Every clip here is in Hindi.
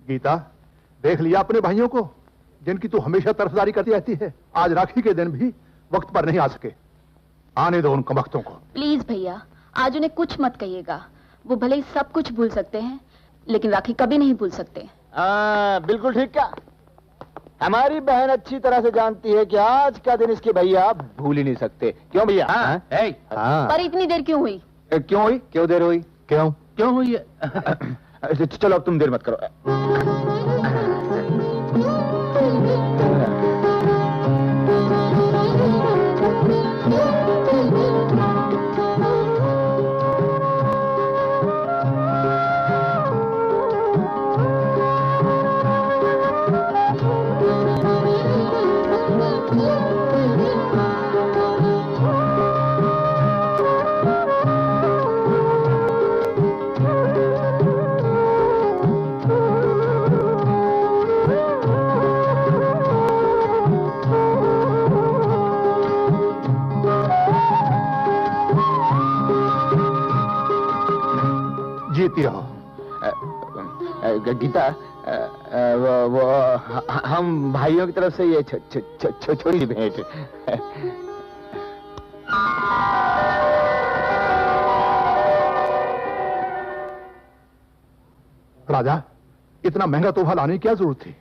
गीता, देख लिया अपने भाइयों को जिनकी तू हमेशा तरफदारी करती रहती है। आज राखी के दिन भी वक्त पर नहीं आ सके। आने दो उन कमख्तों को। प्लीज भैया, आज उन्हें कुछ मत कहिएगा। वो भले ही सब कुछ भूल सकते हैं, लेकिन राखी कभी नहीं भूल सकते। बिल्कुल ठीक। क्या हमारी बहन अच्छी तरह से जानती है कि आज का दिन इसके भैया भूल ही नहीं सकते। क्यों भैया? पर इतनी देर क्यों हुई? क्यों हुई? क्यों देर हुई? क्यों हुई? चलो अब तुम देर मत करो। जीती रहो। गीता, वो हम भाइयों की तरफ से ये छोटी सी भेंट। राजा, इतना महंगा तोहफा लाने की क्या जरूरत थी?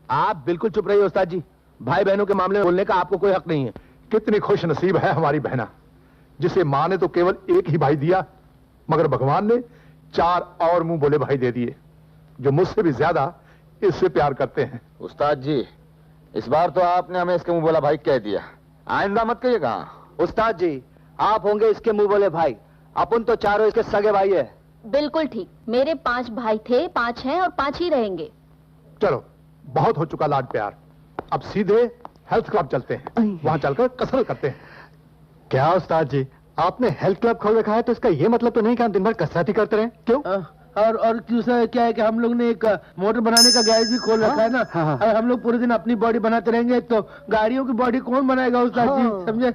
आप बिल्कुल चुप रहिए उस्ताद जी। भाई बहनों के मामले में बोलने का आपको कोई हक नहीं है। कितनी खुश नसीब है हमारी बहना, जिसे मां ने तो केवल एक ही भाई दिया, मगर भगवान ने 4 और मुंह बोले भाई दे दिए, जो मुझसे भी ज्यादा इससे प्यार करते हैं। उस्ताद जी, इस बार तो आपने हमें इसके मुंह बोला भाई कह दिया, आइंदा मत कहिएगा। उस्ताद जी, आप होंगे इसके मुंह बोले भाई, अपन तो चारों इसके सगे भाई है। बिल्कुल ठीक। मेरे 5 भाई थे, 5 हैं और 5 ही रहेंगे। चलो, बहुत हो चुका लाड प्यार। अब सीधे हेल्थ क्लब चलते हैं, वहां चलकर कसरत करते हैं। क्या उस्ताद जी, आपने हेल्थ क्लब खोल रखा है तो इसका ये मतलब तो नहीं कि हम दिन भर कसरत ही करते रहे? क्यों? और दूसरा क्या है कि हम लोग ने एक मोटर बनाने का गैरेज भी खोल रखा है ना। और हम लोग पूरे दिन अपनी बॉडी बनाते रहेंगे तो गाड़ियों की बॉडी कौन बनाएगा उस्ताद जी, समझे?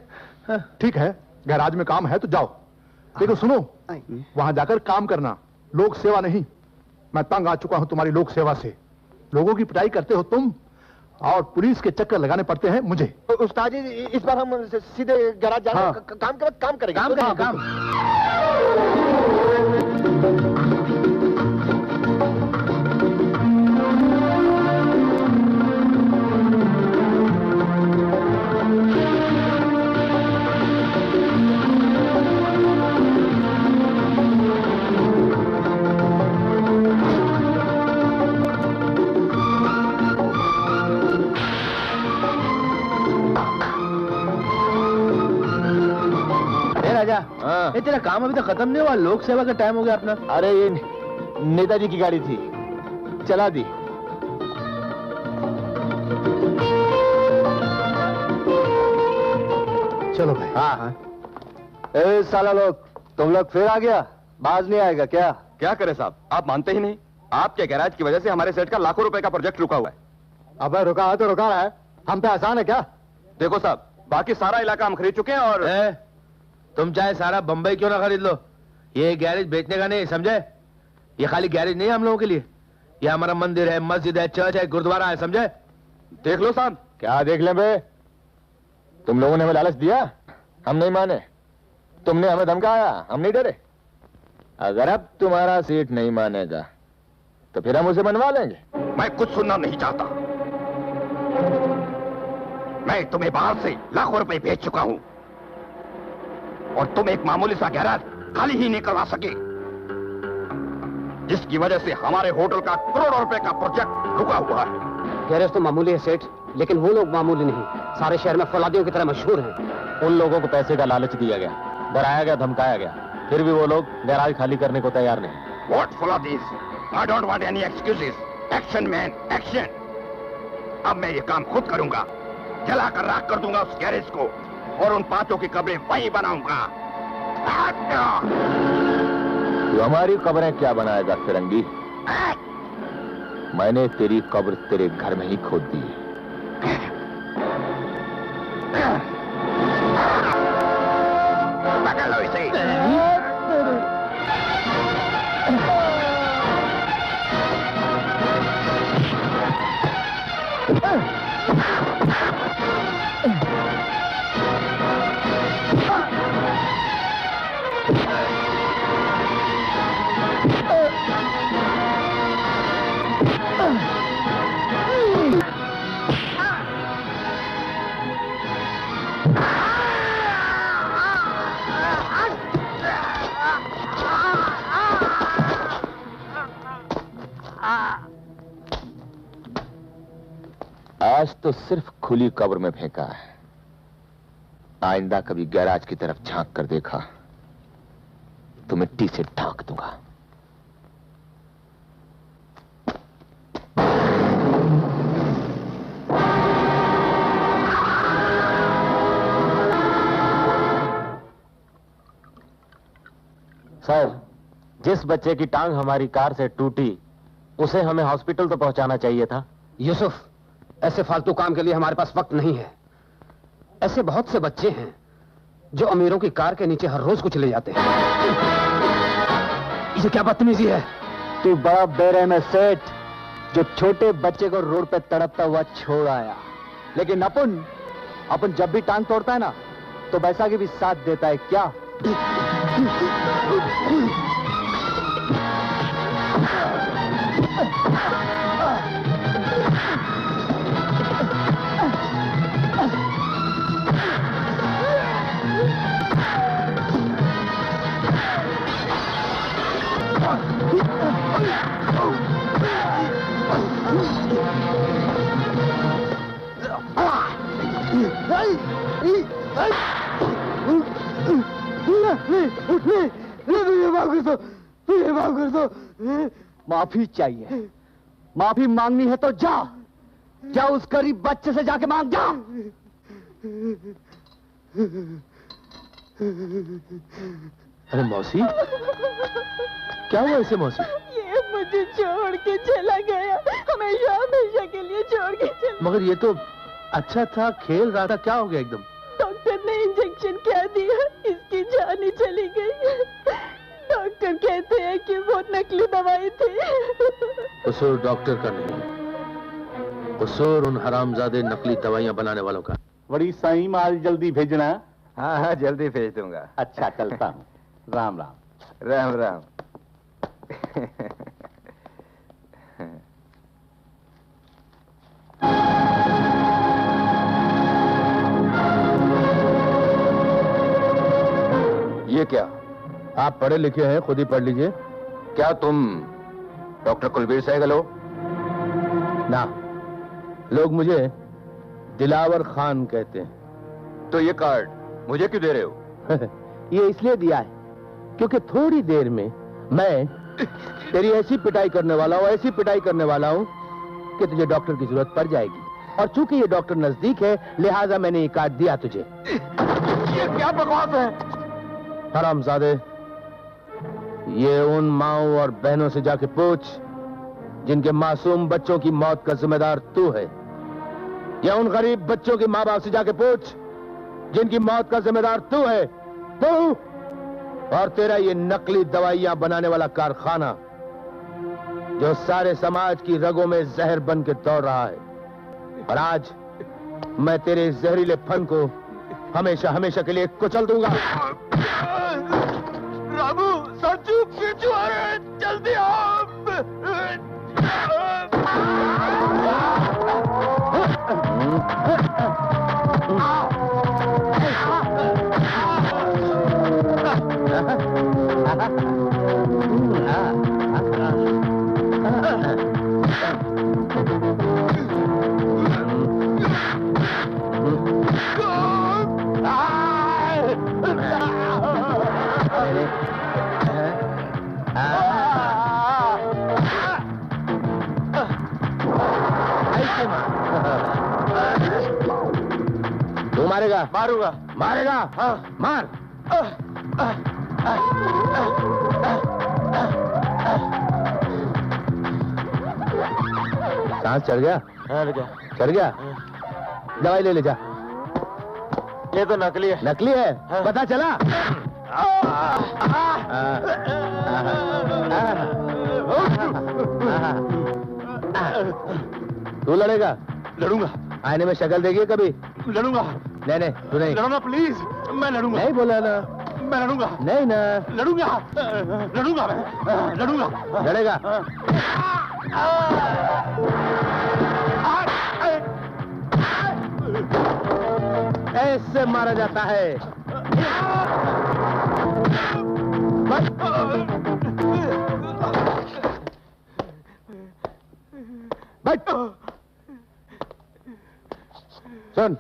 ठीक है, गैराज में काम है तो जाओ, देखो सुनो, वहां जाकर काम करना, लोक सेवा नहीं। मैं तंग आ चुका हूं तुम्हारी लोक सेवा से। लोगों की पिटाई करते हो तुम, और पुलिस के चक्कर लगाने पड़ते हैं मुझे। उस्ताद जी, इस बार हम सीधे गैराज जाकर काम करेंगे। ये तेरा काम अभी तक खत्म नहीं हुआ? लोक सेवा का टाइम हो गया अपना। अरे ये नेताजी की गाड़ी थी, चला दी। चलो भाई। हाँ। ए साला लोग, तुम लोग फिर आ गया? बाज नहीं आएगा क्या? क्या करे साहब, आप मानते ही नहीं। आपके गैराज की वजह से हमारे सेठ का लाखों रुपए का प्रोजेक्ट रुका हुआ है। अबे रुका है तो रुका है, हम पे आसान है क्या? देखो साहब, बाकी सारा इलाका हम खरीद चुके हैं और तुम चाहे सारा बंबई क्यों ना खरीद लो, ये गैरेज बेचने का नहीं, समझे? ये खाली गैरेज नहीं है हम लोगों के लिए, ये हमारा मंदिर है, मस्जिद है, चर्च है, गुरुद्वारा है, समझे? देख लो साहब। क्या देख ले बे? तुम लोगों ने हमें लालच दिया, हम नहीं माने। तुमने हमें धमकाया, हम नहीं डरे। अगर अब तुम्हारा सीट नहीं मानेगा तो फिर हम उसे बनवा लेंगे। मैं कुछ सुनना नहीं चाहता। मैं तुम्हें बाहर से लाखों रुपए भेज चुका हूं और तुम एक मामूली सा गैराज खाली ही नहीं करवा सके, जिसकी वजह से हमारे होटल का करोड़ों रुपए का प्रोजेक्ट रुका हुआ है। गैरेज तो मामूली है सेठ, लेकिन वो लोग मामूली नहीं, सारे शहर में फौलादियों की तरह मशहूर हैं। उन लोगों को पैसे का लालच दिया गया, डराया गया, धमकाया गया, फिर भी वो लोग गैराज खाली करने को तैयार नहीं। What फौलादीज? I don't want any excuses. Action man, action. अब मैं ये काम खुद करूंगा, जलाकर राख कर दूंगा उस गैरेज को और उन 5 की कब्रें वहीं बनाऊंगा। तू हमारी कब्रें क्या बनाएगा फिरंगी? मैंने तेरी कब्र तेरे घर में ही खोद दी है। पकड़ लो इसे। आज तो सिर्फ खुली कब्र में फेंका है। आइंदा कभी गैराज की तरफ झांक कर देखा तो मिट्टी से ढांक दूंगा। सर, जिस बच्चे की टांग हमारी कार से टूटी उसे हमें हॉस्पिटल तो पहुंचाना चाहिए था। यूसुफ, ऐसे फालतू काम के लिए हमारे पास वक्त नहीं है। ऐसे बहुत से बच्चे हैं जो अमीरों की कार के नीचे हर रोज कुछ ले जाते हैं। ये क्या बदतमीजी है? तू बड़ा बेरहम है सेठ, जो छोटे बच्चे को रोड पे तड़पता हुआ छोड़ आया। लेकिन अपन जब भी टांग तोड़ता है ना तो बैसाखी भी साथ देता है क्या? माफी चाहिए? माफी मांगनी है तो जा उस गरीब बच्चे से जाके मांग जा। अरे मौसी, क्या हुआ इसे मौसी? ये मुझे छोड़ के चला गया, हमेशा हमेशा के लिए छोड़ के चला। मगर ये तो अच्छा था, खेल रहा था, क्या हो गया एकदम? डॉक्टर ने इंजेक्शन क्या दिया, इसकी जान ही चली गई। डॉक्टर कहते हैं कि वो नकली दवाई थी। कसूर डॉक्टर का नहीं, कसूर उन हरामजादे नकली दवाइयां बनाने वालों का। बड़ी सही माल जल्दी भेजना। हाँ हाँ, जल्दी भेज दूंगा। अच्छा, चलता हूँ। राम राम। राम राम। ये क्या? आप पढ़े लिखे हैं, खुद ही पढ़ लीजिए। क्या तुम डॉक्टर कुलबीर सहगल हो? ना, लोग मुझे दिलावर खान कहते हैं। तो ये कार्ड मुझे क्यों दे रहे हो? ये इसलिए दिया है क्योंकि थोड़ी देर में मैं तेरी ऐसी पिटाई करने वाला हूँ, ऐसी पिटाई करने वाला हूँ कि तुझे डॉक्टर की जरूरत पड़ जाएगी। और चूंकि ये डॉक्टर नजदीक है, लिहाजा मैंने ये कार्ड दिया तुझे। ये क्या बकवास है? हरामजादे, ये उन माओं और बहनों से जाके पूछ जिनके मासूम बच्चों की मौत का जिम्मेदार तू है। या उन गरीब बच्चों के माँ बाप से जाके पूछ जिनकी मौत का जिम्मेदार तू है। तू और तेरा ये नकली दवाइयां बनाने वाला कारखाना जो सारे समाज की रगों में जहर बन के दौड़ रहा है। और आज मैं तेरे इस जहरीले फन को हमेशा हमेशा के लिए कुचल दूंगा। रामू, संजू, पीछू आ रहे हैं, जल्दी आओ। तू मारेगा? मारूंगा। मारेगा? हाँ। मार। सांस चढ़ गया? चढ़ गया? दवाई ले ले जा। ये तो नकली है। नकली है? हाँ। पता चला? तू लड़ेगा? लड़ूंगा। आईने में शक्ल देखिए कभी? लड़ूंगा। नहीं तू नहीं। लड़ूंगा प्लीज, मैं लड़ूंगा। नहीं बोला ना? मैं लड़ूंगा। नहीं ना? लड़ूंगा। लड़ूंगा मैं। लड़ूंगा। लड़ेगा? ऐसे मारा जाता है। बैठ। सुन,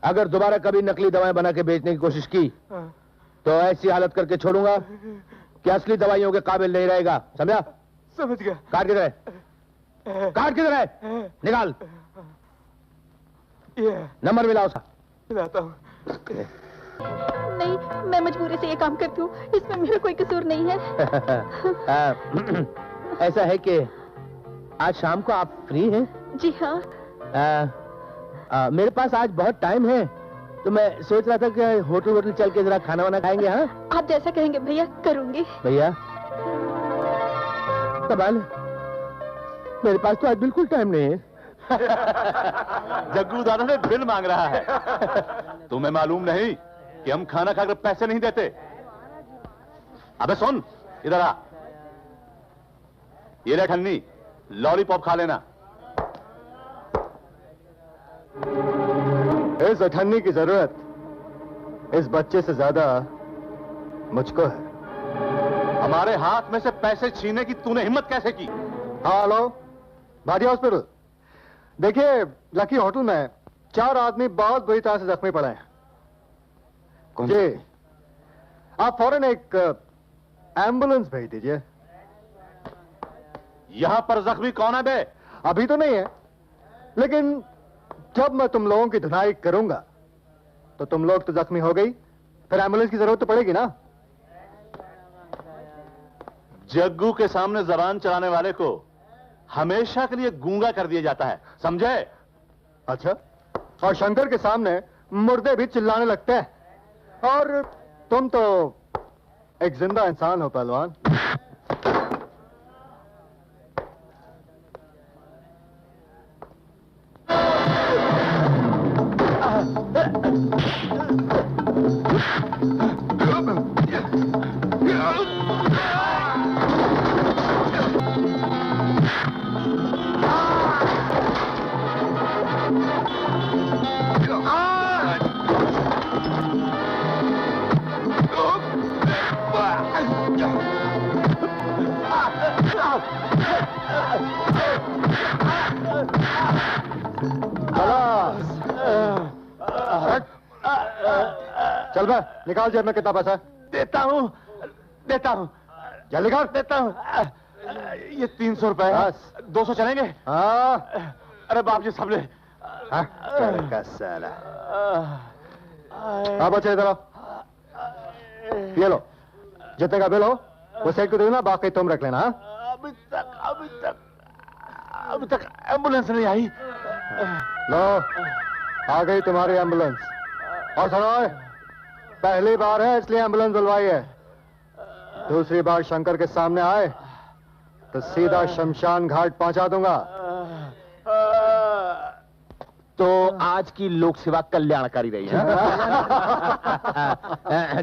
अगर दोबारा कभी नकली दवाएं बना के बेचने की कोशिश की तो ऐसी हालत करके छोड़ूंगा कि असली दवाइयों के काबिल नहीं रहेगा, समझा? समझ गया। कार्ड किधर है? कार्ड किधर है? निकाल। ये नंबर मिला उसका। मिलाता हूँ। नहीं, मैं मजबूरी से ये काम करती हूँ, इसमें मेरा कोई कसूर नहीं है। ऐसा है कि आज शाम को आप फ्री हैं? जी हाँ। मेरे पास आज बहुत टाइम है, तो मैं सोच रहा था कि होटल चल के जरा खाना वाना खाएंगे। हाँ, आप जैसा कहेंगे भैया, करूंगी। भैया कमाल, मेरे पास तो आज बिल्कुल टाइम नहीं है। जग्गू दादा ने बिल मांग रहा है। तुम्हें मालूम नहीं कि हम खाना खाकर पैसे नहीं देते? अबे सुन, इधर आ। ये ले ठन्नी, लॉलीपॉप खा लेना। इस अठन्नी की जरूरत इस बच्चे से ज्यादा मुझको है। हमारे हाथ में से पैसे छीनने की तूने हिम्मत कैसे की? हाँ, हेलो, भाटिया हॉस्पिटल। देखिए, लकी होटल में 4 आदमी बहुत बुरी तरह से जख्मी पड़े हैं। जी, आप फौरन एक एम्बुलेंस भेज दीजिए। यहां पर जख्मी कौन है बे? अभी तो नहीं है, लेकिन जब मैं तुम लोगों की धुनाई करूंगा तो तुम लोग तो जख्मी हो गई, फिर एम्बुलेंस की जरूरत तो पड़ेगी ना। जग्गू के सामने जबान चलाने वाले को हमेशा के लिए गूंगा कर दिया जाता है, समझे? अच्छा, और शंकर के सामने मुर्दे भी चिल्लाने लगते हैं, और तुम तो एक जिंदा इंसान हो पहलवान। चल बे, निकाल जेब में कितना पैसा है। देता हूं। जल्दी कर। देता हूं। ये 300 रुपए है। 200 चलेंगे? हाँ। अरे बाप जी, सब ले। साला। हाँ बच्चे, इधर आओ। ये लो, जितने का बिल हो वो सेठ को दे देना, बाकी तुम रख लेना। अभी तक एम्बुलेंस नहीं आई। लो, आ गई तुम्हारी एम्बुलेंस। और सुनो, पहली बार है इसलिए एम्बुलेंस बुलवाई है। दूसरी बार शंकर के सामने आए तो सीधा शमशान घाट पहुंचा दूंगा। तो आज की लोक सेवा कल्याणकारी रही है।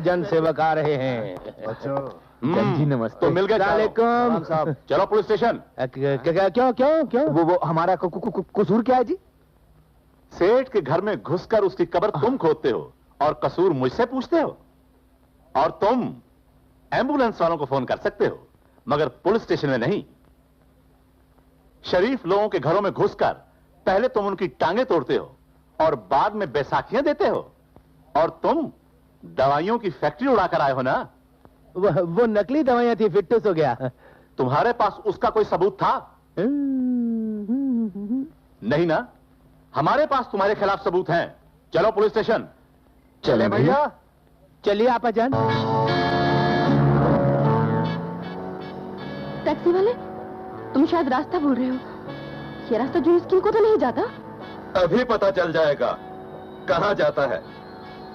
जन सेवक आ रहे हैं। बच्चों, जी नमस्ते। तो मिल गए राम साहब। चलो पुलिस स्टेशन। क्यों? वो हमारा कसूर क्या है जी? सेठ के घर में घुसकर उसकी कब्र तुम खोदते हो और कसूर मुझसे पूछते हो। और तुम एम्बुलेंस वालों को फोन कर सकते हो, मगर पुलिस स्टेशन में नहीं। शरीफ लोगों के घरों में घुसकर पहले तुम उनकी टांगे तोड़ते हो और बाद में बैसाखियां देते हो। और तुम दवाइयों की फैक्ट्री उड़ाकर आए हो ना। वो नकली दवाइयां थी, फिट्टूस हो गया। तुम्हारे पास उसका कोई सबूत था? नहीं ना? हमारे पास तुम्हारे खिलाफ सबूत हैं। चलो पुलिस स्टेशन। चले भैया। चलिए आपा जान। टैक्सी वाले, तुम शायद रास्ता भूल रहे हो। ये रास्ता जूही स्कीम को तो नहीं जाता। अभी पता चल जाएगा कहाँ जाता है।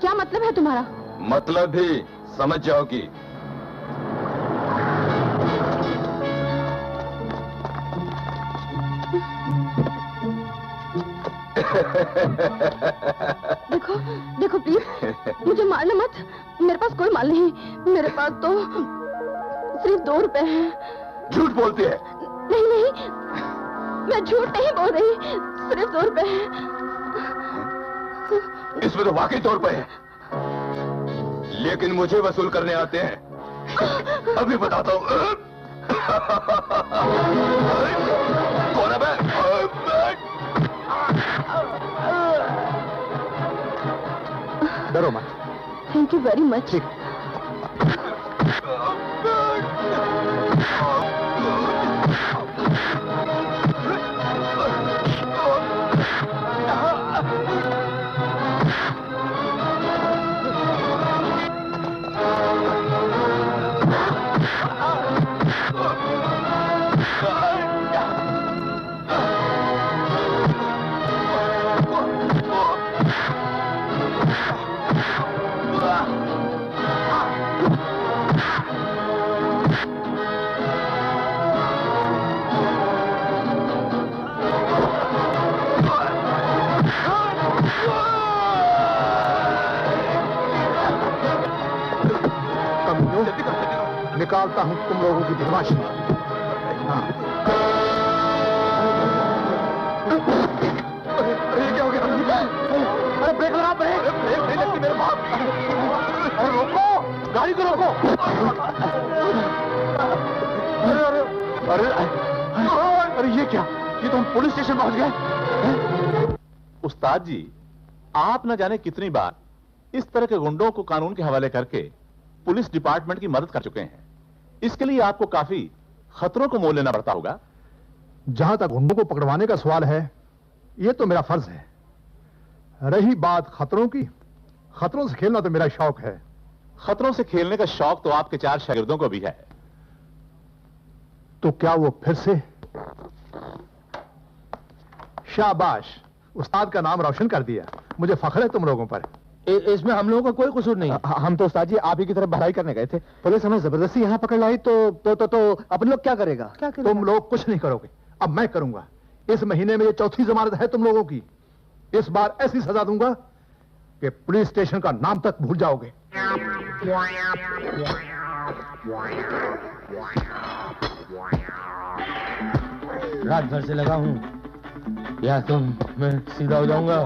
क्या मतलब है तुम्हारा? मतलब भी समझ जाओगी। देखो देखो प्लीज, मुझे मारना मत। मेरे पास कोई माल नहीं, मेरे पास तो सिर्फ 2 रुपए हैं। झूठ बोलती है। नहीं नहीं, मैं झूठ नहीं बोल रही, सिर्फ 2 रुपए हैं। इसमें तो वाकई 2 रुपए है, लेकिन मुझे वसूल करने आते हैं। अभी बताता हूँ। कौन है बे? Thank you very much. ठीक। निकालता हूं तुम लोगों की बदमाशी। हाँ। अरे क्या हो गया? अरे ब्रेक लगा, ब्रेक नहीं लगती मेरे बाप। अरे रोको, गाड़ी को रोको। अरे अरे अरे अरे ये क्या? ये तुम पुलिस स्टेशन पहुंच गए? उस्ताद जी, आप न जाने कितनी बार इस तरह के गुंडों को कानून के हवाले करके पुलिस डिपार्टमेंट की मदद कर चुके हैं। इसके लिए आपको काफी खतरों को मोल लेना पड़ता होगा। जहां तक गुंडों को पकड़वाने का सवाल है, यह तो मेरा फर्ज है। रही बात खतरों की, खतरों से खेलना तो मेरा शौक है। खतरों से खेलने का शौक तो आपके 4 शागिर्दों को भी है। तो क्या वो फिर से? शाबाश, उस्ताद का नाम रोशन कर दिया। मुझे फख्र है तुम लोगों पर। इसमें हम लोगों का कोई कसूर नहीं। हम तो उस्ताद जी आप ही की तरफ भलाई करने गए थे। पुलिस हमें जबरदस्ती यहाँ पकड़ लाई तो अपन लोग क्या करेगा? तुम लोग कुछ नहीं करोगे, अब मैं करूंगा। इस महीने में ये चौथी जमानत है तुम लोगों की। इस बार ऐसी सजा दूंगा कि पुलिस स्टेशन का नाम तक भूल जाओगे। रात भर से लगा हूं, या तो मैं सीधा हो जाऊंगा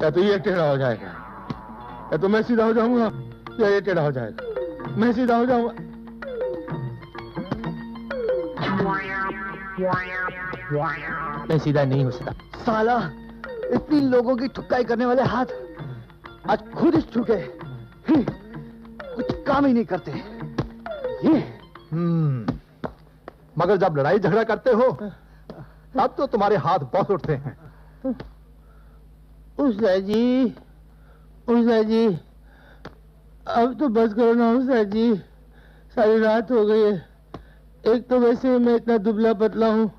या तो ये टेढ़ा हो जाएगा, या तो मैं सीधा हो जाऊंगा या ये टेढ़ा हो जाएगा। मैं सीधा हो जाऊंगा। मैं सीधा नहीं हो सकता। साला, इतनी लोगों की ठुकाई करने वाले हाथ आज खुद ही ठुके। कुछ काम ही नहीं करते। ये मगर जब लड़ाई झगड़ा करते हो तब तो तुम्हारे हाथ बहुत उठते हैं। उस्ताद जी, अब तो बस करो ना उस्ताद जी, सारी रात हो गई है। एक तो वैसे मैं इतना दुबला पतला हूँ,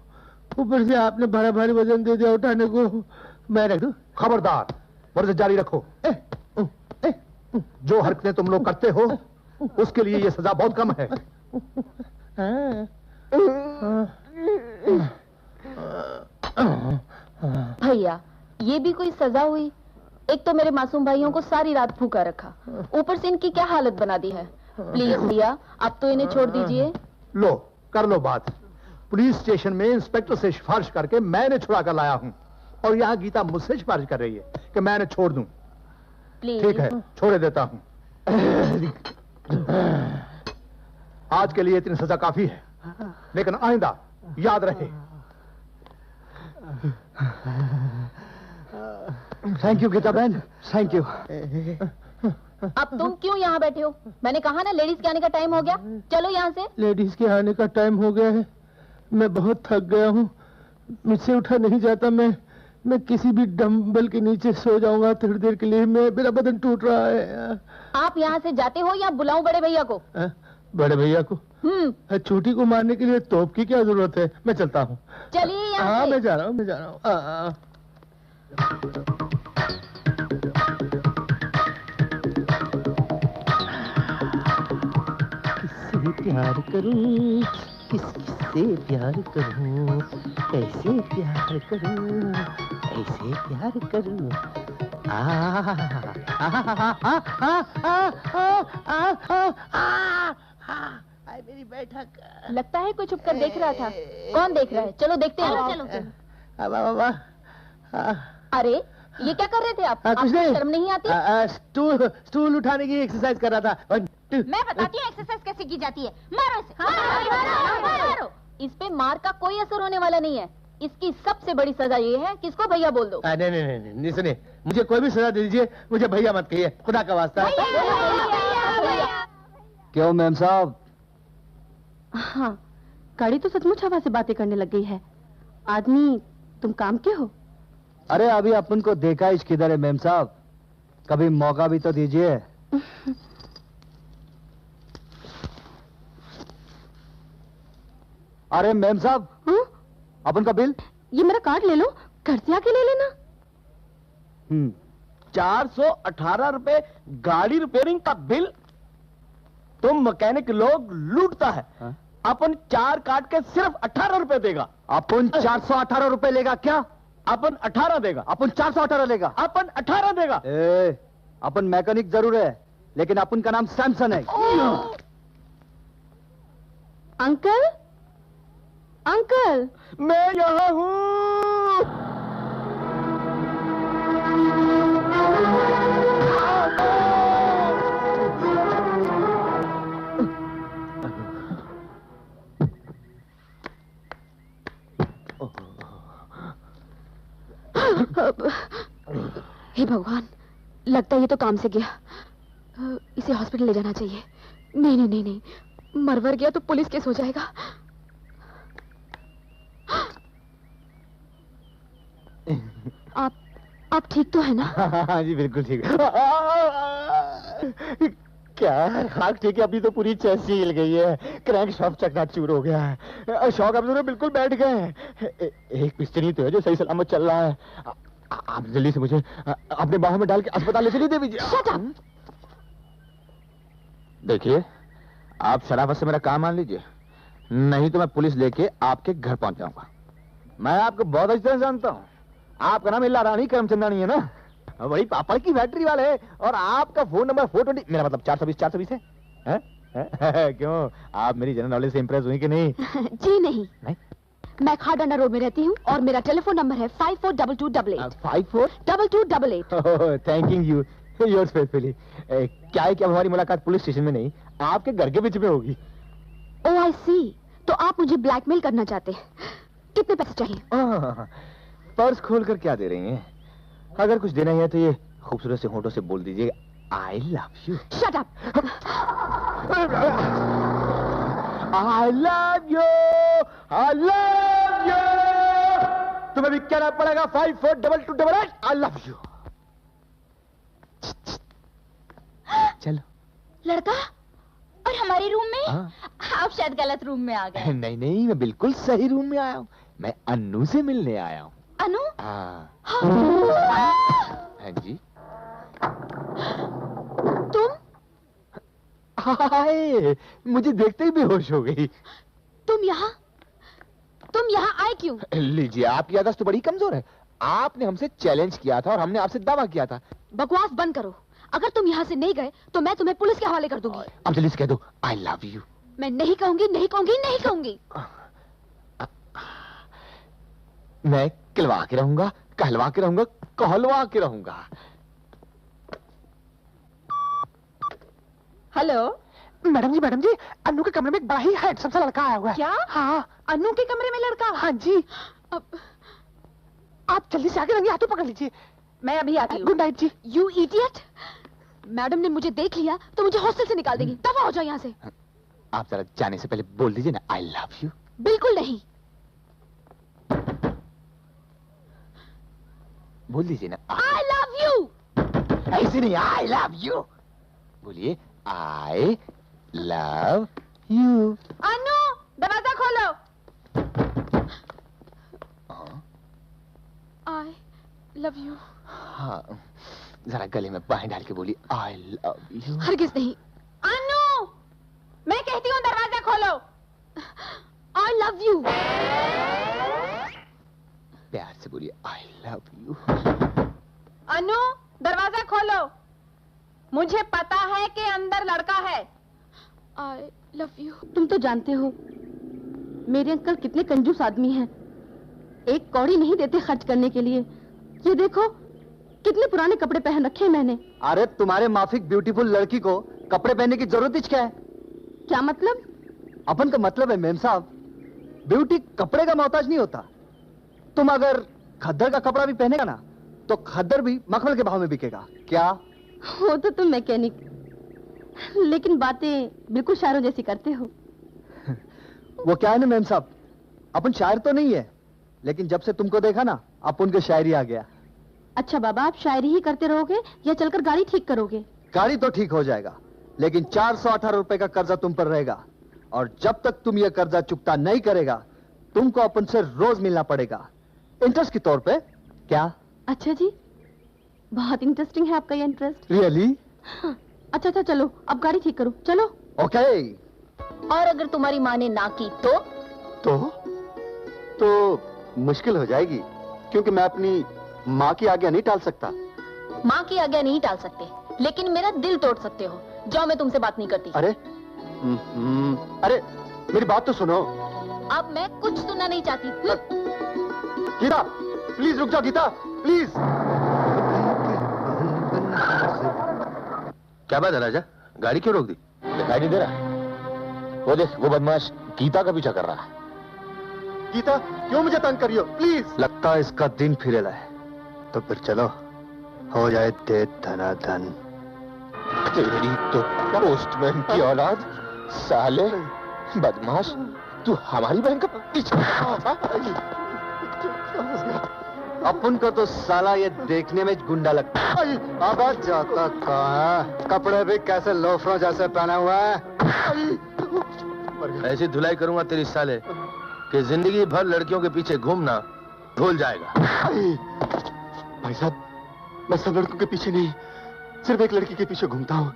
ऊपर से आपने भारी भारी वजन दे दिया उठाने को। मैं रख दूं? खबरदार, वर्जिश जारी रखो। जो हरकतें तुम लोग करते हो उसके लिए ये सजा बहुत कम है। भैया, ये भी कोई सजा हुई? एक तो मेरे मासूम भाइयों को सारी रात भूखा रखा, ऊपर से इनकी क्या हालत बना दी है। प्लीज भैया, अब तो इन्हें छोड़ दीजिए। लो, कर लो बात। पुलिस स्टेशन में इंस्पेक्टर से सिफारिश करके मैंने छुड़ा कर लाया हूं, और यहाँ गीता मुझसे सिफारिश कर रही है कि मैं इन्हें छोड़ दूं। प्लीज। ठीक है, छोड़ देता हूं। आज के लिए इतनी सजा काफी है, लेकिन आइंदा याद रहे। थैंक यू गीता बहन, थैंक यू। अब तुम क्यों यहाँ बैठे हो? मैंने कहा ना लेडीज के आने का टाइम हो गया, चलो यहाँ से। लेडीज के आने का टाइम हो गया है। मैं बहुत थक गया हूँ, मुझसे उठा नहीं जाता। मैं किसी भी डंबल के नीचे सो जाऊंगा थोड़ी देर के लिए। मेरा बदन टूट रहा है। आप यहाँ से जाते हो या बुलाऊं बड़े भैया को? बड़े भैया को? छोटी को मारने के लिए तोप की क्या जरूरत है? मैं चलता हूँ। चलिए यहाँ हाँ, से। मैं जा रहा हूँ। किससे प्यार करूं, किससे प्यार करूं, कैसे प्यार करूं, ऐसे प्यार करूं। मेरी बैठक। लगता है कोई छुपकर देख रहा था। कौन देख रहा है? चलो देखते हैं। चलो। अरे ये क्या कर रहे थे आप? आपको शर्म नहीं आती? स्टूल उठाने की एक्सरसाइज कर रहा था। मैं बताती हूँ एक्सरसाइज कैसे की जाती है। मारो इसे। मारो। इस पे मार का कोई असर होने वाला नहीं है। इसकी सबसे बड़ी सजा ये है कि इसको भैया बोल दो। नहीं नहीं नहीं नहीं, नहीं सुनिए, मुझे कोई भी सजा दे दीजिए, मुझे भैया मत कहिए, खुदा का वास्ता है। क्यों मेम साहब? हाँ, गाड़ी तो सचमुच हवा से बातें करने लग गई है। आदमी तुम काम के हो? अरे अभी अपन को देखा इश्क किधर है मेम साहब, कभी मौका भी तो दीजिए। अरे मेम साहब, अपन का बिल? ये मेरा कार्ड ले लो, घर से आके ले लेना। 418 रुपए गाड़ी रिपेयरिंग का बिल? तुम मैकेनिक लोग लूटता है। हाँ? अपन 4 काट के सिर्फ 18 रुपए देगा। अपन 418 रुपए लेगा क्या? अपन 18 देगा। अपन 418 लेगा। अपन 18 देगा। अपन मैकेनिक जरूर है, लेकिन अपन का नाम सैमसन है। अंकल, अंकल, मैं यहाँ हूँ। हे भगवान, लगता है ये तो काम से गया। इसे हॉस्पिटल ले जाना चाहिए। नहीं नहीं नहीं नहीं, मरवर गया तो पुलिस केस हो जाएगा। आप ठीक तो है ना? हाँ जी बिल्कुल ठीक। क्या हाथ ठीक है? अभी तो पूरी चेसी हिल गई है, क्रैंक शाफ्ट चकनाचूर हो गया है, शॉक अब्जॉर्बर बिल्कुल बैठ गए हैं। एक पिस्टन ही तो है जो सही सलामत चल रहा है। आप जल्दी से मुझे अपने बाहों में डाल के अस्पताल ले चलिए देवी जी। देखिए, आप शराफत से मेरा काम मान लीजिए, नहीं तो मैं पुलिस लेके आपके घर पहुंच जाऊंगा। मैं आपको बहुत अच्छी तरह जानता हूँ। आपका नाम इल्ला रानी करमचंदानी है ना? बड़ी पापड़ की फैक्ट्री वाले, और आपका फोन नंबर 420, मेरा मतलब 420 है? क्यों, आप मेरी जनरल नॉलेज से इंप्रेस हुई कि नहीं? जी नहीं, नहीं? मैं खाडाना रोड में रहती हूँ और मेरा टेलीफोन नंबर है 542288। 542288। Thanking you, yours faithfully. क्या है कि अब हमारी मुलाकात पुलिस स्टेशन में नहीं, आपके घर के बीच में होगी। ओह आई सी, तो आप मुझे ब्लैकमेल करना चाहते हैं। कितने पैसे चाहिए? पर्स खोल कर क्या दे रही हैं? अगर कुछ देना ही है तो ये खूबसूरत से होठों से बोल दीजिए, I love you. Shut up. I love you, I love you। तुम्हें भी कहना पड़ेगा 542288, I love you। चलो। लड़का? और हमारे रूम में? आप शायद गलत रूम में आ गए। नहीं नहीं, मैं बिल्कुल सही रूम में आया हूँ। मैं अन्नू से मिलने आया हूँ। अनु? हाँ जी। तुम? हाय, मुझे देखते ही बेहोश हो गई। तुम यहाँ आए क्यों? लीजिए, आपकी याददाश्त तो बड़ी कमजोर है। आपने हमसे चैलेंज किया था और हमने आपसे दावा किया था। बकवास बंद करो। अगर तुम यहाँ से नहीं गए तो मैं तुम्हें पुलिस के हवाले कर दूंगी। अब जल्दी से कह दो, आई लव यू। मैं नहीं कहूंगी, नहीं कहूंगी, नहीं कहूंगी। मैं कहलवा के रहूंगा, कहलवा के रहूंगा, कहलवा के रहूंगा। हेलो मैडम जी, अन्नू के कमरे में एक बड़ा ही हैंडसम सा लड़का आया हुआ है। क्या? हाँ, अन्नू के कमरे में लड़का? हाँ जी। अब आप जल्दी से आके रंगे हाथों पकड़ लीजिए। मैं अभी आती हूँ। गुड नाइट जी। यू इडियट, मैडम ने मुझे देख लिया तो मुझे हॉस्टल से निकाल देगी। दफा हो जाओ यहाँ से। आप जरा जाने से पहले बोल दीजिए ना, आई लव यू। बिल्कुल नहीं। बोल दीजिए ना, आई लव यू। ऐसे नहीं, आई लव यू बोलिए, आई लव यू। अनु, दरवाजा खोलो। I love you. हाँ, जरा गले में बाहें डाल के बोली, आई लव यू। हरगिज नहीं। अनु, मैं कहती हूँ दरवाजा खोलो। I love you. प्यार से बोलिए, आई लव यू। अनु, दरवाजा खोलो। मुझे पता है कि अंदर लड़का है। I love you. तुम तो जानते हो मेरे अंकल कितने कंजूस आदमी हैं। एक कौड़ी नहीं देते खर्च करने के लिए। ये देखो कितने पुराने कपड़े पहन रखे हैं मैंने। अरे तुम्हारे माफिक ब्यूटीफुल लड़की को कपड़े पहनने की जरूरत ही क्या है? क्या मतलब? अपन का मतलब है मेम साहब, ब्यूटी कपड़े का मोहताज नहीं होता, तुम अगर खद्दर का कपड़ा भी पहनेगा ना तो खद्दर भी मखमल के भाव में बिकेगा। क्या? हो तो तुम मैकेनिक, लेकिन बातें बिल्कुल शायरों जैसी करते हो। वो क्या है ना मैम साहब, अपन शायर तो नहीं है, लेकिन जब से तुमको देखा ना अपन के शायरी आ गया। अच्छा बाबा, आप शायरी ही करते रहोगे या चलकर गाड़ी ठीक करोगे? गाड़ी तो ठीक हो जाएगा, लेकिन 418 रुपए का कर्जा तुम पर रहेगा, और जब तक तुम ये कर्जा चुकता नहीं करेगा तुमको अपन से रोज मिलना पड़ेगा, इंटरेस्ट के तौर पे। क्या? अच्छा जी, बहुत इंटरेस्टिंग है आपका ये इंटरेस्ट। रियली? अच्छा अच्छा, चलो अब गाड़ी ठीक करो, चलो। ओके। और अगर तुम्हारी माँ ने ना की तो मुश्किल हो जाएगी, क्योंकि मैं अपनी माँ की आज्ञा नहीं टाल सकता। माँ की आज्ञा नहीं टाल सकते, लेकिन मेरा दिल तोड़ सकते हो। जाओ, मैं तुमसे बात नहीं करती। अरे अरे मेरी बात तो सुनो। अब मैं कुछ सुनना नहीं चाहती। गीता प्लीज रुक जाओ, गीता प्लीज। क्या बात है राजा, गाड़ी क्यों रोक दी? दिखाई नहीं दे रहा? वो देख, वो बदमाश गीता का पीछा कर रहा है। गीता क्यों मुझे तंग करियो प्लीज। लगता है इसका दिन फिरेला है, तो फिर चलो हो जाए दे धनाधन। तेरी तो पोस्टमैन की औलाद, साले बदमाश, तू हमारी बहन का पीछा। अपन को तो साला ये देखने में गुंडा लगता है। अब जाता कहाँ, कपड़े भी कैसे लोफरों जैसे पहना हुआ है। ऐसी धुलाई करूंगा तेरी साले कि जिंदगी भर लड़कियों के पीछे घूमना भूल जाएगा। भाई साहब, मैं सब लड़कों के पीछे नहीं, सिर्फ एक लड़की के पीछे घूमता हूँ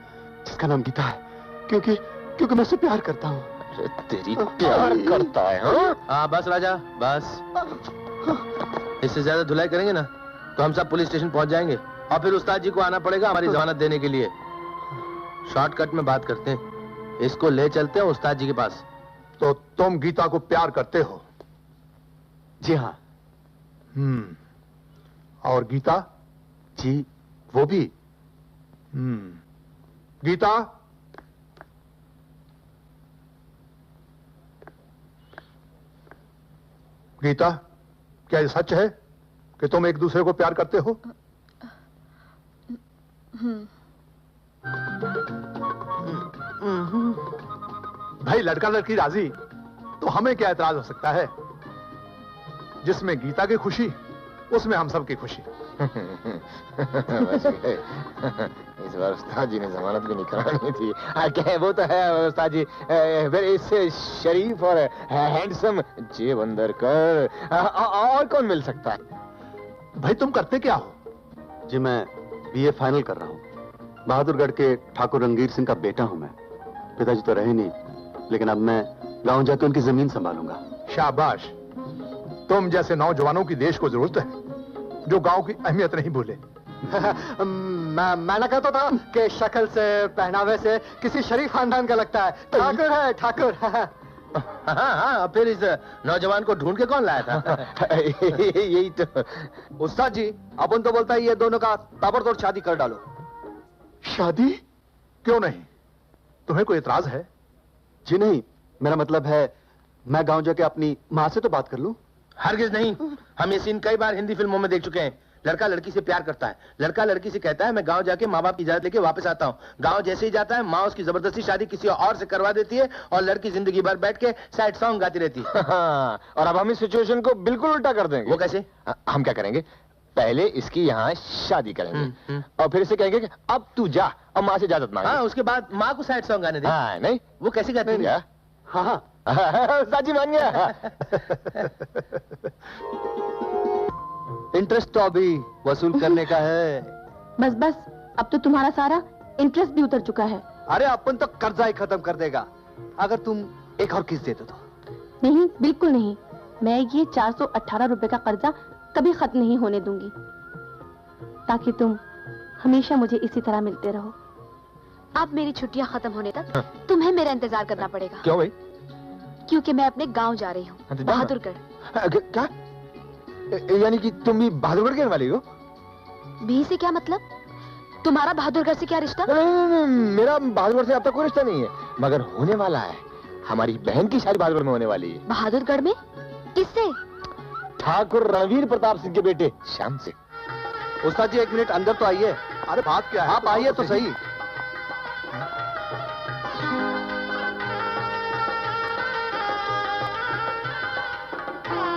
जिसका नाम गीता है, क्योंकि मैं उससे प्यार करता हूँ। अरे तेरी प्यार करता है? हाँ बस राजा बस, इससे ज्यादा धुलाई करेंगे ना तो हम सब पुलिस स्टेशन पहुंच जाएंगे, और फिर उस्ताद जी को आना पड़ेगा हमारी जमानत देने के लिए। शॉर्टकट में बात करते हैं, इसको ले चलते हैं उस्ताद जी के पास। तो तुम गीता को प्यार करते हो? जी हाँ। और गीता? जी वो भी। गीता, गीता, क्या ये सच है कि तुम एक दूसरे को प्यार करते हो? भाई लड़का लड़की राजी तो हमें क्या एतराज हो सकता है? जिसमें गीता की खुशी उसमें हम सब की खुशी। इस बार उस्ताद जी ने जमानत भी नहीं करानी थी। क्या वो तो है उस्ताद जी, वेरी शरीफ और हैंडसम जेब अंदर कर, और कौन मिल सकता है? भाई तुम करते क्या हो? जी मैं बीए फाइनल कर रहा हूँ, बहादुरगढ़ के ठाकुर रणवीर सिंह का बेटा हूँ मैं। पिताजी तो रहे नहीं, लेकिन अब मैं गांव जाकर उनकी जमीन संभालूंगा। शाबाश, तुम जैसे नौजवानों की देश को जरूरत है जो गांव की अहमियत नहीं भूले। मैं ना कहता था कि शक्ल से पहनावे से किसी शरीफ खानदान का लगता है। ठाकुर है ठाकुर। हाँ, फिर इस नौजवान को ढूंढ के कौन लाया था? यही तो। उस्ताद जी अपन तो बोलता है ये दोनों का ताबड़तोड़ शादी कर डालो। शादी क्यों नहीं? तुम्हें कोई एतराज है? जी नहीं, मेरा मतलब है मैं गांव जाके अपनी माँ से तो बात कर लूं। हरगिज नहीं, हम ये सीन कई बार हिंदी फिल्मों में देख चुके हैं। लड़का लड़की से प्यार करता है, लड़का लड़की से कहता है मैं गांव जाके माँ बाप की इजाजत लेके वापस आता हूँ। गांव जैसे ही जाता है माँ उसकी जबरदस्ती शादी किसी और से करवा देती है और लड़की जिंदगी भर बैठ के सैड सॉन्ग गाती रहती है। और अब हम इस सिचुएशन को बिल्कुल उल्टा कर देंगे। वो कैसे? हम क्या करेंगे, पहले इसकी यहाँ शादी करेंगे और फिर इसे कहेंगे कि अब तू जा और माँ से इजाजत मांग। हाँ, उसके बाद माँ को सैड सॉन्ग गाने दे। हाँ, नहीं वो कैसे गाती है? हाँ साजी मान गया। इंटरेस्ट तो अभी वसूल करने का है। बस बस, अब तो तुम्हारा सारा इंटरेस्ट भी उतर चुका है। अरे अपन तो कर्जा ही खत्म कर देगा अगर तुम एक और किस्त देते तो। नहीं, बिल्कुल नहीं। मैं ये 418 रुपए का कर्जा कभी खत्म नहीं होने दूंगी, ताकि तुम हमेशा मुझे इसी तरह मिलते रहो। अब मेरी छुट्टियां खत्म होने तक तुम्हें मेरा इंतजार करना पड़ेगा। क्यों भाई? क्योंकि मैं अपने गांव जा रही हूँ, बहादुरगढ़। क्या? यानी कि तुम भी बहादुरगढ़ के वाली हो? भी से क्या मतलब? तुम्हारा बहादुरगढ़ से क्या रिश्ता? नहीं, मेरा बहादुरगढ़ से अब तक कोई रिश्ता नहीं है, मगर होने वाला है। हमारी बहन की शादी बहादुरगढ़ में होने वाली है। बहादुरगढ़ में? किससे? ठाकुर रणवीर प्रताप सिंह के बेटे श्याम से। उस्ताद जी 1 मिनट अंदर तो आइए। अरे बात क्या है? आप आइए तो सही।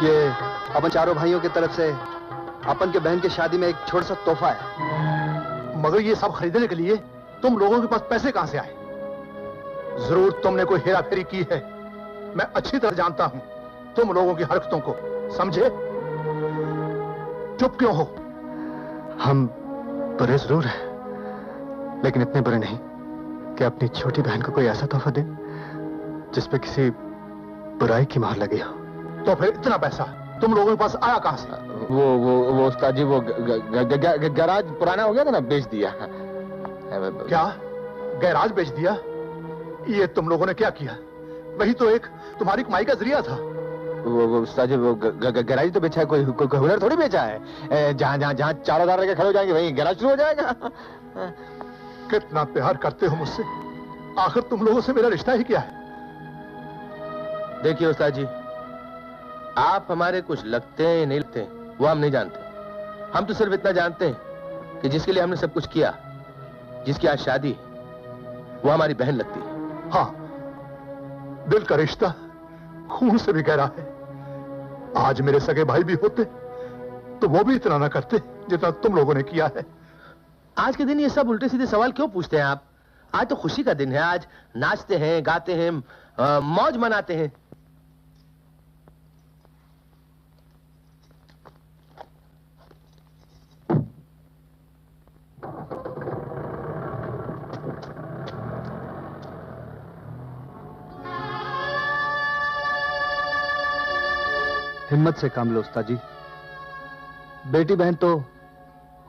ये अपन चारों भाइयों की तरफ से अपन के बहन की शादी में एक छोटा सा तोहफा है। मगर ये सब खरीदने के लिए तुम लोगों के पास पैसे कहां से आए? जरूर तुमने कोई हेरा फेरी की है। मैं अच्छी तरह जानता हूं तुम लोगों की हरकतों को, समझे? चुप क्यों हो? हम बुरे जरूर हैं, लेकिन इतने बुरे नहीं कि अपनी छोटी बहन को कोई ऐसा तोहफा दे जिसपे किसी बुराई की मोहर लगी हो। तो फिर इतना पैसा तुम लोगों के पास आया कहां से? वो उस्ताद जी, वो गैराज पुराना हो गया था ना, बेच दिया। क्या गैराज बेच दिया? ये तुम लोगों ने क्या किया? वही तो एक तुम्हारी कमाई का जरिया था। वो उस्ताद जी, वो गैराज तो बेचा है, कोई हुनर थोड़ी बेचा है। जहाँ 4,000 के खड़े हो जाएंगे वहीं गैराज शुरू हो जाएगा। कितना प्यार करते हो मुझसे, आखिर तुम लोगों से मेरा रिश्ता ही क्या है? देखिए उस्ताद जी, आप हमारे कुछ लगते हैं नहीं लगते वो हम नहीं जानते। हम तो सिर्फ इतना जानते हैं कि जिसके लिए हमने सब कुछ किया, जिसकी आज शादी, वो हमारी बहन लगती है। हाँ, दिल का रिश्ता खून से भी गहरा है। आज मेरे सगे भाई भी होते तो वो भी इतना ना करते जितना तुम लोगों ने किया है। आज के दिन ये सब उल्टे सीधे सवाल क्यों पूछते हैं आप? आज तो खुशी का दिन है, आज नाचते हैं, गाते हैं, मौज मनाते हैं। हिम्मत से काम लो उस्ताद जी। बेटी बहन तो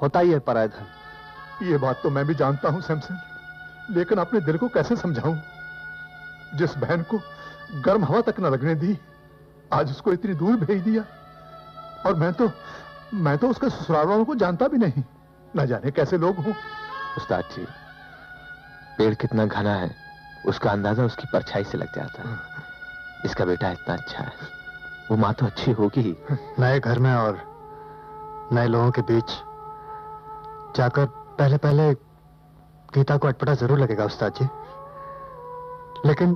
होता ही है पराया धन। ये बात तो मैं भी जानता हूं सैमसन, लेकिन अपने दिल को कैसे समझाऊं? जिस बहन को गर्म हवा तक न लगने दी, आज उसको इतनी दूर भेज दिया। और मैं तो उसके ससुराल वालों को जानता भी नहीं। न जाने कैसे लोग हों। उस्ताद जी, पेड़ कितना घना है उसका अंदाजा उसकी परछाई से लग जाता है। इसका बेटा इतना अच्छा है, वो माँ तो अच्छी होगी ही। नए घर में और नए लोगों के बीच जाकर पहले पहले गीता को अटपटा जरूर लगेगा उस्ताद जी, लेकिन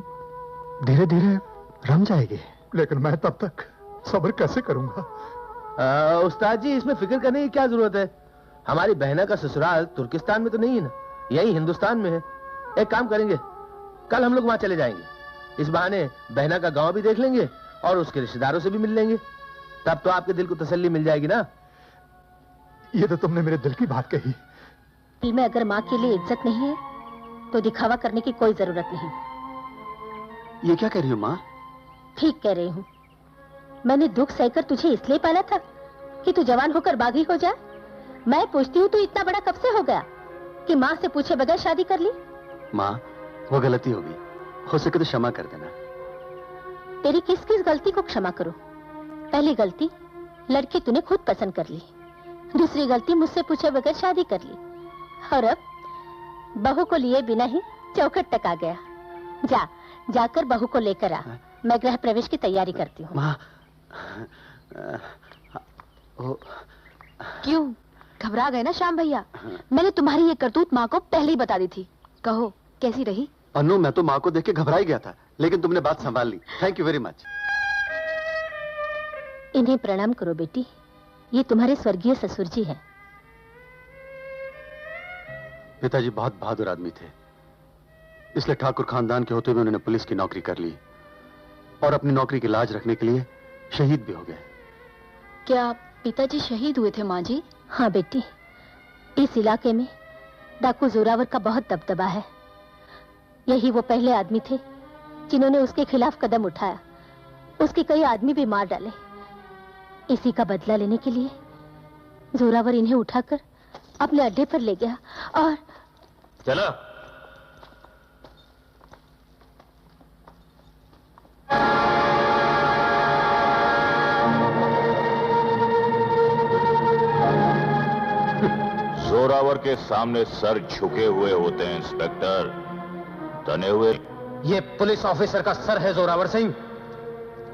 धीरे धीरे रम जाएगी। लेकिन मैं तब तक सब्र कैसे करूंगा? उस्ताद जी, इसमें फिक्र करने की क्या जरूरत है? हमारी बहना का ससुराल तुर्किस्तान में तो नहीं है ना, यही हिंदुस्तान में है। एक काम करेंगे, कल हम लोग वहां चले जाएंगे। इस बहाने बहना का गांव भी देख लेंगे और उसके रिश्तेदारों से भी मिल लेंगे। तब तो आपके दिल को तसल्ली मिल जाएगी ना। ये तो तुमने मेरे दिल की बात कही। दिल में अगर माँ के लिए इज्जत नहीं है तो दिखावा करने की कोई जरूरत नहीं। ये क्या कह रही हो माँ? ठीक कह रही हूँ। मैंने दुख सहकर तुझे इसलिए पाला था कि तू जवान होकर बागी हो जाए। मैं पूछती हूँ, तू इतना बड़ा कब से हो गया कि माँ से पूछे बगैर शादी कर ली? माँ, वो गलती होगी, हो सके तो क्षमा कर देना। तेरी किस किस गलती को क्षमा करूं? पहली गलती, लड़की तूने खुद पसंद कर ली। दूसरी गलती, मुझसे पूछे बगैर शादी कर ली। और अब बहू को लिए बिना ही चौखट तक आ गया। जाकर बहू को लेकर आ। मैं गृह प्रवेश की तैयारी करती हूँ। माँ, क्यों घबरा गए ना श्याम भैया? मैंने तुम्हारी ये करतूत माँ को पहले ही बता दी थी। कहो कैसी रही? अनु, मैं तो माँ को देख के घबरा ही गया था, लेकिन तुमने बात संभाल ली। Thank you very much. इन्हें प्रणाम करो बेटी, ये तुम्हारे स्वर्गीय ससुर जी हैं। पिताजी बहुत बहादुर आदमी थे, इसलिए ठाकुर खानदान के होते हुए उन्होंने पुलिस की नौकरी कर ली और अपनी नौकरी की लाज रखने के लिए शहीद भी हो गए। क्या पिताजी शहीद हुए थे माँ जी? हाँ बेटी, इस इलाके में डाकू जोरावर का बहुत दबदबा है। यही वो पहले आदमी थे जिन्होंने उसके खिलाफ कदम उठाया। उसके कई आदमी भी मार डाले। इसी का बदला लेने के लिए जोरावर इन्हें उठाकर अपने अड्डे पर ले गया और चलो। जोरावर के सामने सर झुके हुए होते हैं इंस्पेक्टर, तने हुए। ये पुलिस ऑफिसर का सर है जोरावर सिंह,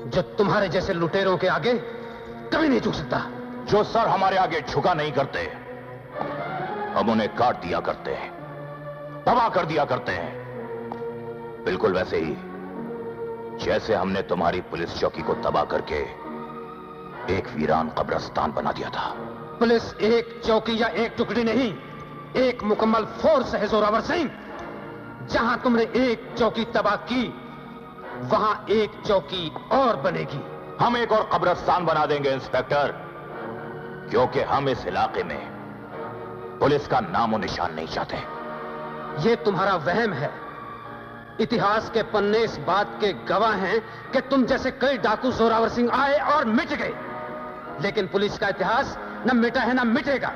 जो तुम्हारे जैसे लुटेरों के आगे कभी नहीं झुक सकता। जो सर हमारे आगे झुका नहीं करते, हम उन्हें काट दिया करते हैं, तबाह कर दिया करते हैं। बिल्कुल वैसे ही जैसे हमने तुम्हारी पुलिस चौकी को तबाह करके एक वीरान कब्रिस्तान बना दिया था। पुलिस एक चौकी या एक टुकड़ी नहीं, एक मुकम्मल फोर्स है जोरावर सिंह। जहां तुमने एक चौकी तबाह की, वहां एक चौकी और बनेगी। हम एक और कब्रिस्तान बना देंगे इंस्पेक्टर, क्योंकि हम इस इलाके में पुलिस का नामो निशान नहीं चाहते। यह तुम्हारा वहम है। इतिहास के पन्ने इस बात के गवाह हैं कि तुम जैसे कई डाकू जोरावर सिंह आए और मिट गए, लेकिन पुलिस का इतिहास न मिटा है न मिटेगा।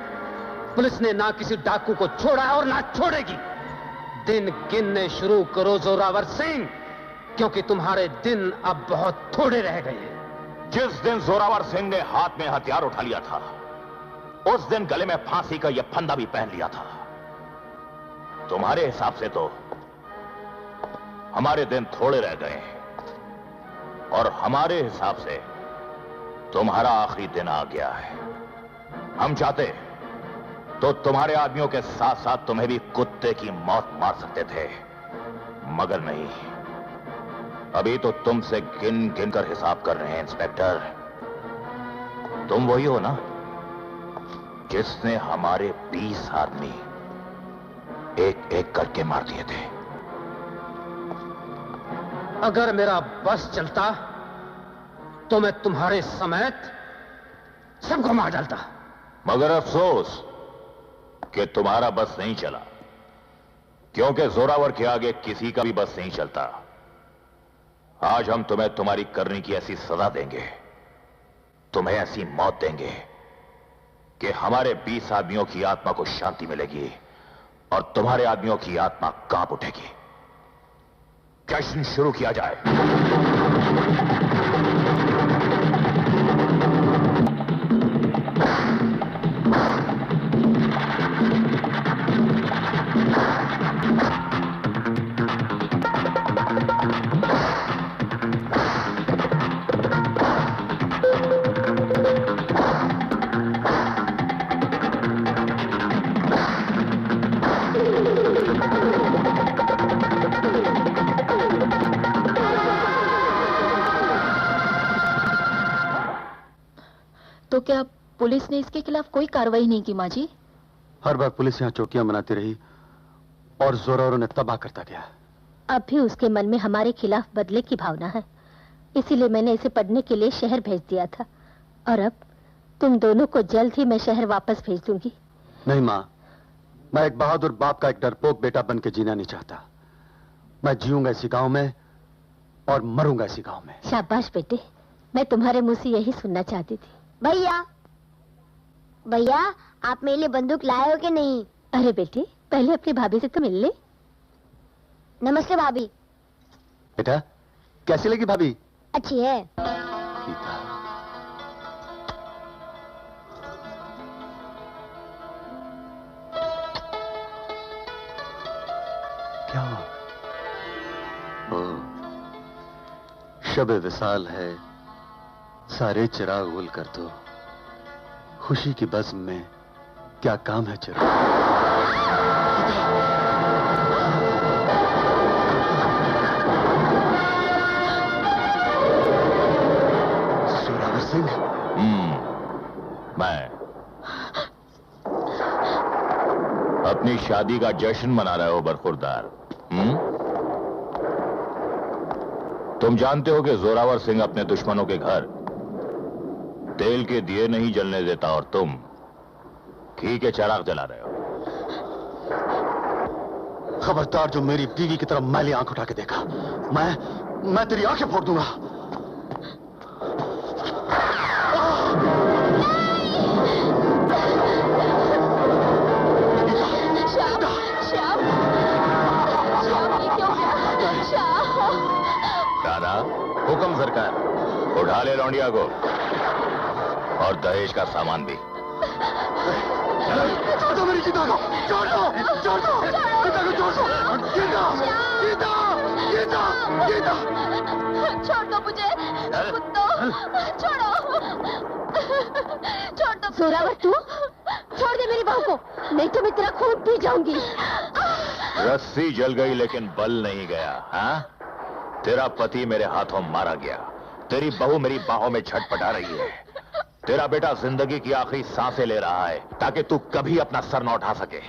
पुलिस ने ना किसी डाकू को छोड़ा है और ना छोड़ेगी। दिन गिनने शुरू करो जोरावर सिंह, क्योंकि तुम्हारे दिन अब बहुत थोड़े रह गए हैं। जिस दिन जोरावर सिंह ने हाथ में हथियार उठा लिया था, उस दिन गले में फांसी का यह फंदा भी पहन लिया था। तुम्हारे हिसाब से तो हमारे दिन थोड़े रह गए हैं, और हमारे हिसाब से तुम्हारा आखिरी दिन आ गया है। हम चाहते तो तुम्हारे आदमियों के साथ साथ तुम्हें भी कुत्ते की मौत मार सकते थे, मगर नहीं। अभी तो तुमसे गिन गिन कर हिसाब कर रहे हैं इंस्पेक्टर। तुम वही हो ना जिसने हमारे 20 आदमी एक एक करके मार दिए थे। अगर मेरा बस चलता तो मैं तुम्हारे समेत सबको मार डालता, मगर अफसोस कि तुम्हारा बस नहीं चला, क्योंकि जोरावर के आगे किसी का भी बस नहीं चलता। आज हम तुम्हें तुम्हारी करनी की ऐसी सजा देंगे, तुम्हें ऐसी मौत देंगे कि हमारे 20 आदमियों की आत्मा को शांति मिलेगी और तुम्हारे आदमियों की आत्मा कांप उठेगी। जश्न शुरू किया जाए। तो क्या पुलिस ने इसके खिलाफ कोई कार्रवाई नहीं की माँ जी? हर बार पुलिस यहाँ चौकियां बनाती रही और जोरावरों ने तबाह करता गया। अब भी उसके मन में हमारे खिलाफ बदले की भावना है, इसीलिए मैंने इसे पढ़ने के लिए शहर भेज दिया था। और अब तुम दोनों को जल्द ही मैं शहर वापस भेज दूंगी। नहीं माँ, मैं एक बहादुर बाप का एक डरपोक बेटा बन के जीना नहीं चाहता। मैं जीऊंगा इसी गांव में और मरूंगा इसी गांव में। शाबाश बेटे, मैं तुम्हारे मुंह से यही सुनना चाहती थी। भैया भैया, आप मेरे लिए बंदूक लाए हो कि नहीं? अरे बेटे, पहले अपनी भाभी से तो मिल ले। नमस्ते भाभी। बेटा, कैसी लगी भाभी? अच्छी है। गीता, क्या हुआ? शब-ए विसाल है, सारे चिराग गुल कर दो। खुशी की बज़्म में क्या काम है चिराग? जोरावर सिंह। मैं अपनी शादी का जश्न मना रहे हो बरखुरदार? तुम जानते हो कि जोरावर सिंह अपने दुश्मनों के घर तेल के दिए नहीं जलने देता, और तुम घी के चिराग जला रहे हो। खबरदार जो मेरी बीवी की तरफ मैली आंख उठा के देखा, मैं तेरी आंखें फोड़ दूंगा। दादा, हुक्म सरकार, उठा ले लौंडिया को और दहेज का सामान भी। छोड़ दो मेरी गीता को, छोड़ दो, छोड़ दो, गीता को छोड़ दो। गीता, गीता, गीता, गीता, छोड़ दो मुझे, कुत्तों, छोड़ो। छोड़ दो। जोरावर तू छोड़ दे मेरी बहू को, नहीं तो मैं तेरा खून पी जाऊंगी। रस्सी जल गई लेकिन बल नहीं गया। हाँ, तेरा पति मेरे हाथों मारा गया, तेरी बहू मेरी बाहों में छटपटा रही है, तेरा बेटा जिंदगी की आखिरी सांसें ले रहा है ताकि तू कभी अपना सर न उठा सके।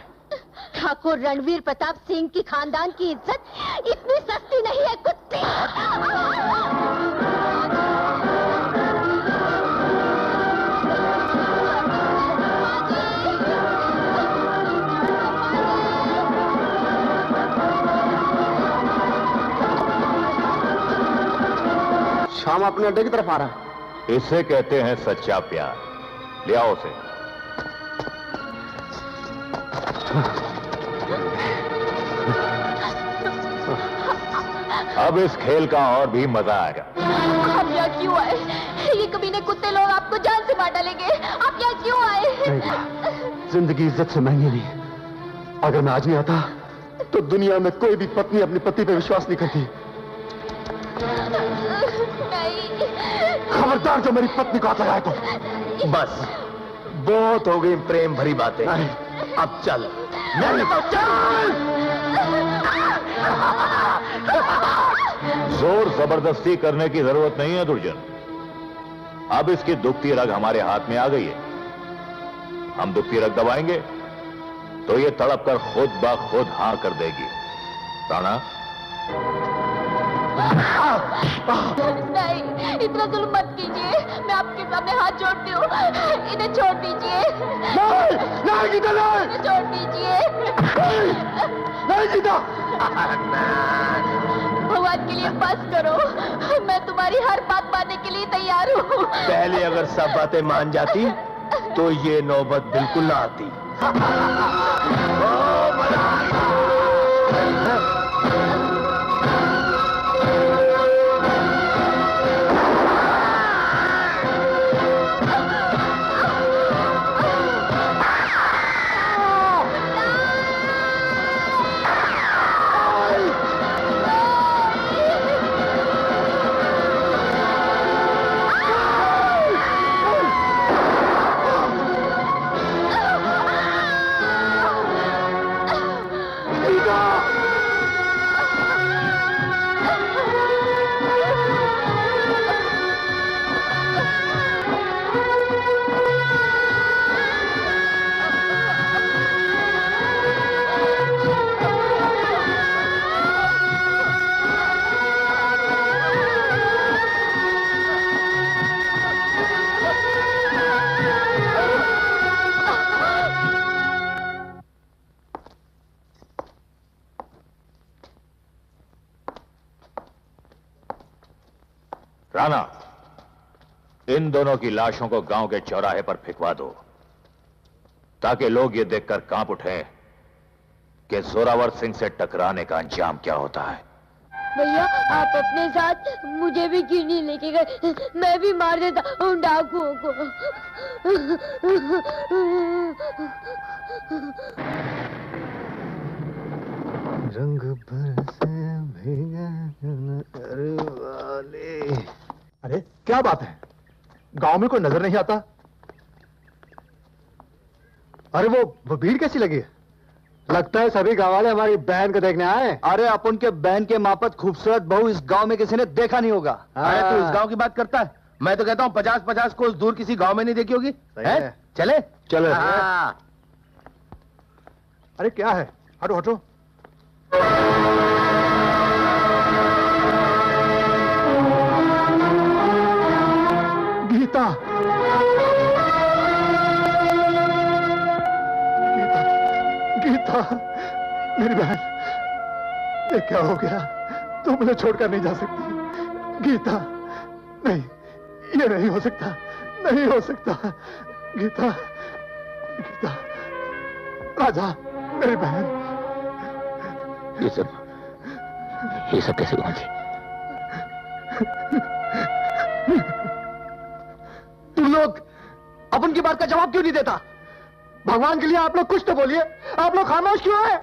ठाकुर रणवीर प्रताप सिंह की खानदान की इज्जत इतनी सस्ती नहीं है कुत्ते। शाम अपने अड्डे की तरफ आ रहा है। इसे कहते हैं सच्चा प्यार। ले आओ उसे। अब इस खेल का और भी मजा आएगा। आप यहाँ क्यों आए? ये कमीने कुत्ते लोग आपको जान से मार डालेंगे। आप यहाँ क्यों आए? जिंदगी इज्जत से महंगी नहीं। अगर मैं आज नहीं आता तो दुनिया में कोई भी पत्नी अपने पति पे विश्वास नहीं करती। खबरदार जो मेरी पत्नी को हाथ लगाए तो। बस बहुत हो गई प्रेम भरी बातें, अब चल। नहीं तो चल। जोर जबरदस्ती करने की जरूरत नहीं है दुर्जन। अब इसकी दुखती रग हमारे हाथ में आ गई है। हम दुखती रग दबाएंगे तो ये तड़प कर खुद ब खुद हाँ कर देगी। राणा, नहीं, इतना जुल्म मत कीजिए। मैं आपके सामने हाथ जोड़ती हूँ, इन्हें छोड़ दीजिए। नहीं गीता, नहीं। इन्हें छोड़ दीजिए। नहीं गीता। भगवान के लिए बस करो, मैं तुम्हारी हर बात मानने के लिए तैयार हूँ। पहले अगर सब बातें मान जाती तो ये नौबत बिल्कुल ना आती। राणा, इन दोनों की लाशों को गांव के चौराहे पर फेंकवा दो ताकि लोग ये देखकर कांप उठें कि जोरावर सिंह से टकराने का अंजाम क्या होता है। भैया, आप अपने साथ मुझे भी क्यों नहीं लेके गए? मैं भी मार देता उन डाकुओं को। रंग बरसे भीगे वाले। अरे क्या बात है, गांव में कोई नजर नहीं आता? अरे वो भीड़ कैसी लगी? लगता है सभी गांव वाले हमारी बहन को देखने आए। अरे अपन के बहन के मापत खूबसूरत बहू इस गांव में किसी ने देखा नहीं होगा। अरे तू इस गांव की बात करता है, मैं तो कहता हूँ 50-50 कोस दूर किसी गांव में नहीं देखी होगी। है? चले चलो। अरे क्या है, हटो हटो। गीता, गीता, गीता, मेरी बहन, ये क्या हो गया? तू मुझे छोड़कर नहीं जा सकती। गीता, नहीं, ये नहीं हो सकता, नहीं हो सकता। गीता, गीता, राजा, मेरी बहन। ये सब कैसे पहुंचे? तुम लोग अपन की बात का जवाब क्यों नहीं देता? भगवान के लिए आप लोग कुछ तो बोलिए। आप लोग खामोश क्यों हैं?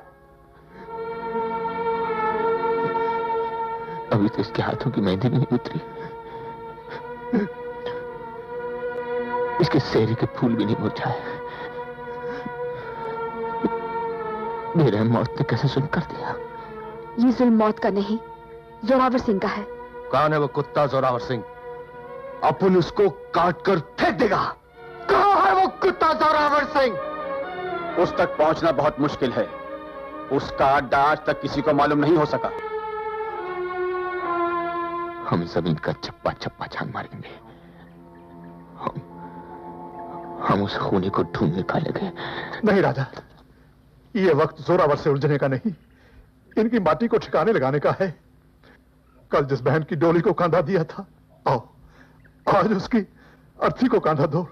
अभी तो इसके हाथों की मेहंदी भी नहीं उतरी। इसके सेहरी के फूल भी नहीं मुरझाए। मेरे मौत ने कैसे जुल्म कर दिया? ये जुल्म मौत का नहीं, जोरावर सिंह का है। कौन है वो कुत्ता जोरावर सिंह? अपन उसको काट कर फेंक देगा। कहाँ है वो कुत्ता जोरावर सिंह? उस तक पहुंचना बहुत मुश्किल है। उसका अड्डा आज तक किसी को मालूम नहीं हो सका। हम जमीन का चप्पा चप्पा छान मारेंगे। हम उस खूनी को ढूंढ निकालेंगे। नहीं राजा, ये वक्त जोरावर से उलझने का नहीं, इनकी माटी को ठिकाने लगाने का है। कल जिस बहन की डोली को कांधा दिया था, आओ आज उसकी अर्थी को कांधा दो।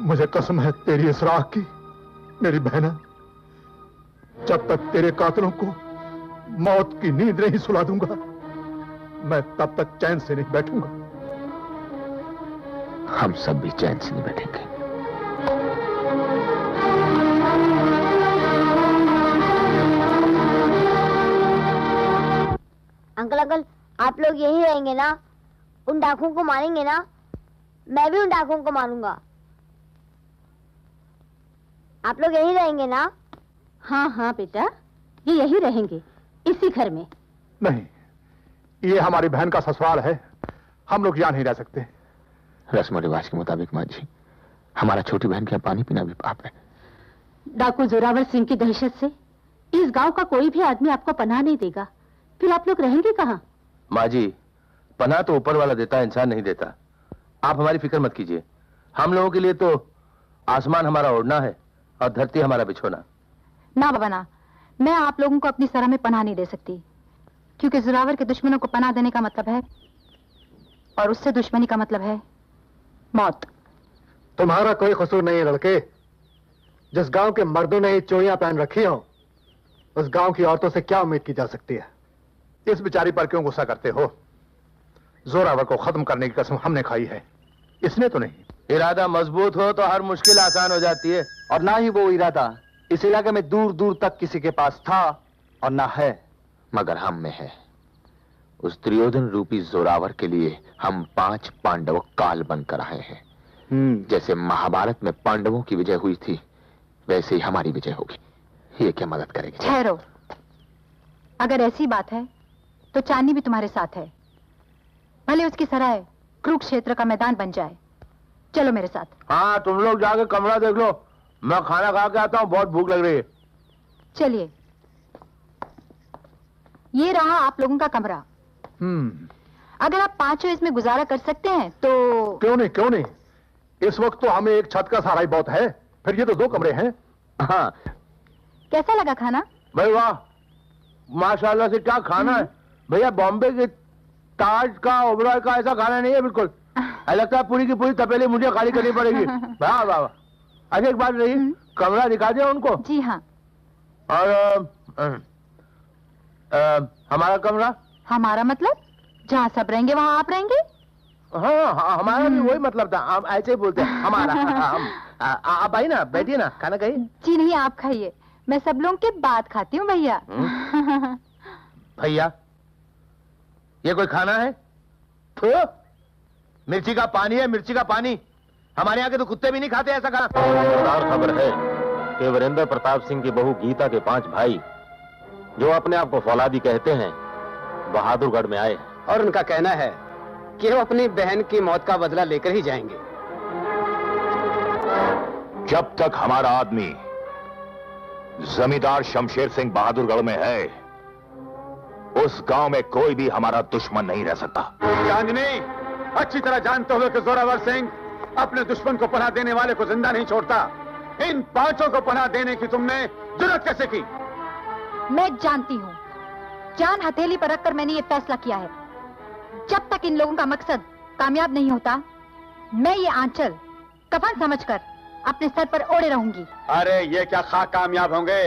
मुझे कसम है तेरी इस राह की, मेरी बहना, जब तक तेरे कातिलों को मौत की नींद नहीं सुला दूंगा, मैं तब तक चैन से नहीं बैठूंगा। हम सब भी चैन से नहीं बैठेंगे। अंकल अंकल, आप लोग यही रहेंगे ना? उन डाकुओं को मारेंगे ना? मैं भी उन डाकुओं को मारूंगा। आप लोग यही रहेंगे ना? हाँ हाँ बेटा, ये यही रहेंगे, इसी घर में। नहीं, ये हमारी बहन का ससुराल है, हम लोग यहाँ नहीं रह सकते। रस्म रिवाज के मुताबिक माँ जी, हमारा छोटी बहन के यहाँ पानी पीना भी पाप है। डाकू जोरावर सिंह की दहशत से इस गांव का कोई भी आदमी आपको पनाह नहीं देगा, फिर आप लोग रहेंगे कहाँ? माँ जी, पनाह तो ऊपर वाला देता है, इंसान नहीं देता। आप हमारी फिक्र मत कीजिए। हम लोगों के लिए तो आसमान हमारा ओढ़ना है और धरती हमारा बिछोना। ना बाबा ना, मैं आप लोगों को अपनी सरह में पनाह नहीं दे सकती, क्योंकि जोरावर के दुश्मनों को पनाह देने का मतलब है, और उससे दुश्मनी का मतलब है मौत। तुम्हारा कोई कसूर नहीं है लड़के। जिस गांव के मर्दों ने ये चोरियां पहन रखी हो, उस गांव की औरतों से क्या उम्मीद की जा सकती है? इस बेचारी पर क्यों गुस्सा करते हो? जोरावर को खत्म करने की कसम हमने खाई है, इसने तो नहीं। इरादा मजबूत हो तो हर मुश्किल आसान हो जाती है। और ना ही वो इरादा इस इलाके में दूर दूर तक किसी के पास था और ना है। मगर हम में है। उस दुर्योधन रूपी जोरावर के लिए हम 5 पांडव काल बनकर आए हैं। जैसे महाभारत में पांडवों की विजय हुई थी, वैसे ही हमारी विजय होगी। ये क्या मदद करेगी? ठहरो, अगर ऐसी बात है तो चांदनी भी तुम्हारे साथ है। भले उसकी सराय कुरुक्षेत्र का मैदान बन जाए। चलो मेरे साथ। हाँ, तुम लोग जाके कमरा देख लो, मैं खाना खा के आता हूँ, बहुत भूख लग रही है। चलिए, ये रहा आप लोगों का कमरा। अगर आप पांचों इसमें गुजारा कर सकते हैं तो। क्यों नहीं, क्यों नहीं। इस वक्त तो हमें एक छत का सहारा ही बहुत है, फिर ये तो 2 कमरे हैं। हाँ। कैसा लगा खाना? भाई वाह, माशाल्लाह से क्या खाना है भैया। बॉम्बे के ताज का, ओबरॉय का ऐसा खाना नहीं है बिल्कुल। लगता है पूरी की पूरी तपेली मुझे खाली करनी पड़ेगी। वाह वाह वाह। अच्छा एक बात रही, कमरा दिखा दिया उनको? जी हाँ। और हमारा कमरा? हमारा मतलब जहाँ सब रहेंगे वहाँ आप रहेंगे? हाँ, हमारा भी वही मतलब था, हम ऐसे ही बोलते हैं हमारा। आप आई ना, बैठिए ना, खाना खाइए। जी नहीं, आप खाइए, मैं सब लोगों के बाद खाती हूँ भैया। भैया, ये कोई खाना है? मिर्ची का पानी है, मिर्ची का पानी। हमारे यहाँ के तो कुत्ते भी नहीं खाते ऐसा खाना। खबर है कि वीरेंद्र प्रताप सिंह की बहू गीता के 5 भाई, जो अपने आप को फौलादी कहते हैं, बहादुरगढ़ में आए हैं। और उनका कहना है कि वो अपनी बहन की मौत का बदला लेकर ही जाएंगे। जब तक हमारा आदमी जमींदार शमशेर सिंह बहादुरगढ़ में है, उस गांव में कोई भी हमारा दुश्मन नहीं रह सकता। चांदनी, अच्छी तरह जानते हुए कि जोरावर सिंह अपने दुश्मन को पनाह देने वाले को जिंदा नहीं छोड़ता, इन 5 को पनाह देने की तुमने जुर्रत कैसे की? मैं जानती हूँ, जान हथेली पर रखकर मैंने ये फैसला किया है, जब तक इन लोगों का मकसद कामयाब नहीं होता, मैं ये आंचल कफन समझकर अपने सर पर ओढ़े रहूंगी। अरे ये क्या खाक कामयाब होंगे,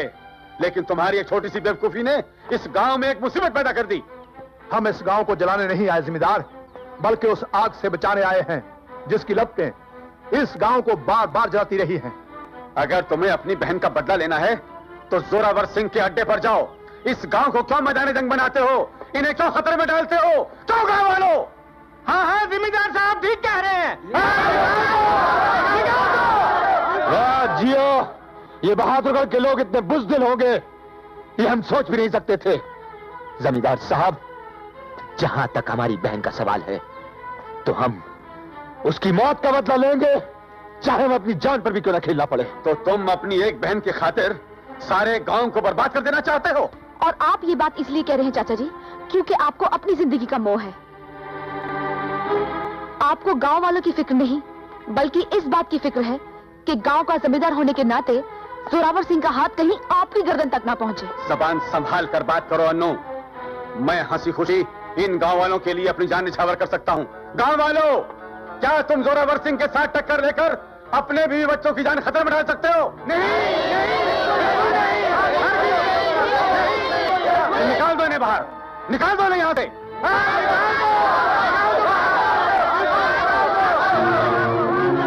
लेकिन तुम्हारी एक छोटी सी बेवकूफी ने इस गांव में एक मुसीबत पैदा कर दी। हम इस गांव को जलाने नहीं आए जिम्मेदार, बल्कि उस आग से बचाने आए हैं जिसकी लपटें इस गांव को बार बार जलाती रही हैं। अगर तुम्हें अपनी बहन का बदला लेना है तो जोरावर सिंह के अड्डे पर जाओ। इस गांव को क्यों मैदान जंग बनाते हो? इन्हें क्यों खतरे में डालते हो? क्यों गांव वालों? हाँ हाँ, जिम्मेदार साहब ठीक कह रहे हैं। वाह जियो, ये बहादुरगढ़ के लोग इतने बुज़दिल होंगे ये हम सोच भी नहीं सकते थे। जमींदार साहब, जहां तक हमारी बहन का सवाल है तो हम उसकी मौत का बदला लेंगे, चाहे हम अपनी जान पर भी क्यों न खेलना पड़े। तो तुम अपनी एक बहन की खातिर सारे गांव को बर्बाद कर देना चाहते हो? और आप ये बात इसलिए कह रहे हैं चाचा जी क्योंकि आपको अपनी जिंदगी का मोह है। आपको गांव वालों की फिक्र नहीं बल्कि इस बात की फिक्र है कि गांव का जमींदार होने के नाते जोरावर सिंह का हाथ कहीं आपकी गर्दन तक ना पहुंचे। जबान संभाल कर बात करो अन्नू। मैं हंसी खुशी इन गांव वालों के लिए अपनी जान निछावर कर सकता हूं। गांव वालों, क्या तुम जोरावर सिंह के साथ टक्कर लेकर अपने बीवी बच्चों की जान खतरे में डाल सकते हो? निकाल दो इन्हें बाहर, निकाल दो इन्हें यहां से।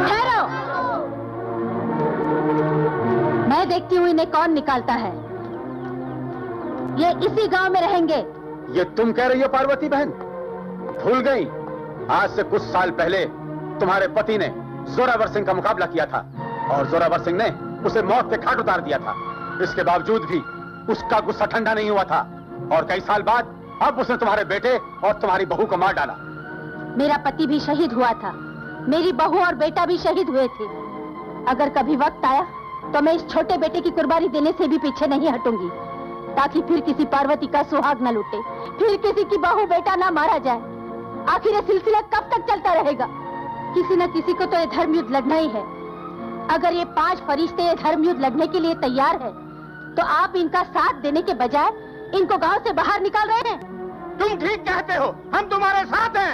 ठहरो, मैं देखती हूँ इन्हें कौन निकालता है। ये इसी गांव में रहेंगे। ये तुम कह रही हो पार्वती बहन? भूल गई, आज से कुछ साल पहले तुम्हारे पति ने जोरावर सिंह का मुकाबला किया था और जोरावर सिंह ने उसे मौत के घाट उतार दिया था। इसके बावजूद भी उसका गुस्सा ठंडा नहीं हुआ था और कई साल बाद अब उसने तुम्हारे बेटे और तुम्हारी बहू को मार डाला। मेरा पति भी शहीद हुआ था, मेरी बहू और बेटा भी शहीद हुए थे। अगर कभी वक्त आया तो मैं इस छोटे बेटे की कुर्बानी देने से भी पीछे नहीं हटूंगी, ताकि फिर किसी पार्वती का सुहाग न लूटे, फिर किसी की बहू बेटा ना मारा जाए। आखिर ये सिलसिला कब तक चलता रहेगा? किसी न किसी को तो ये धर्म युद्ध लड़ना ही है। अगर ये 5 फरिश्ते ये धर्म युद्ध लड़ने के लिए तैयार है तो आप इनका साथ देने के बजाय इनको गांव से बाहर निकाल रहे हैं। तुम ठीक कहते हो, हम तुम्हारे साथ हैं।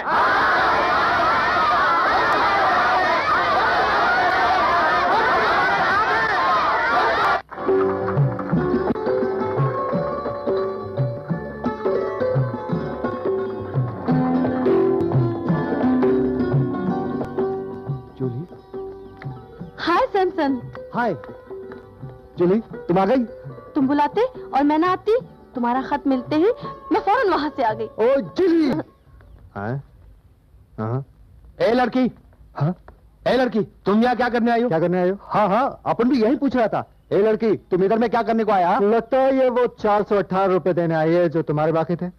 जूली, हाय सैमसन। हाय जूली, तुम आ गई? तुम बुलाते और मैं ना आती। तुम्हारा खत मिलते ही मैं फौरन वहां से आ गई। ओ जूली। हाँ? हाँ? ए लड़की, हाँ? ए लड़की, तुम यहाँ क्या करने आई हो? क्या करने आए हो? हाँ हाँ, अपन भी यही पूछ रहा था। ए लड़की, तुम इधर में क्या करने को आया? लगता है ये वो 418 रुपए देने आई है जो तुम्हारे बाकी थे।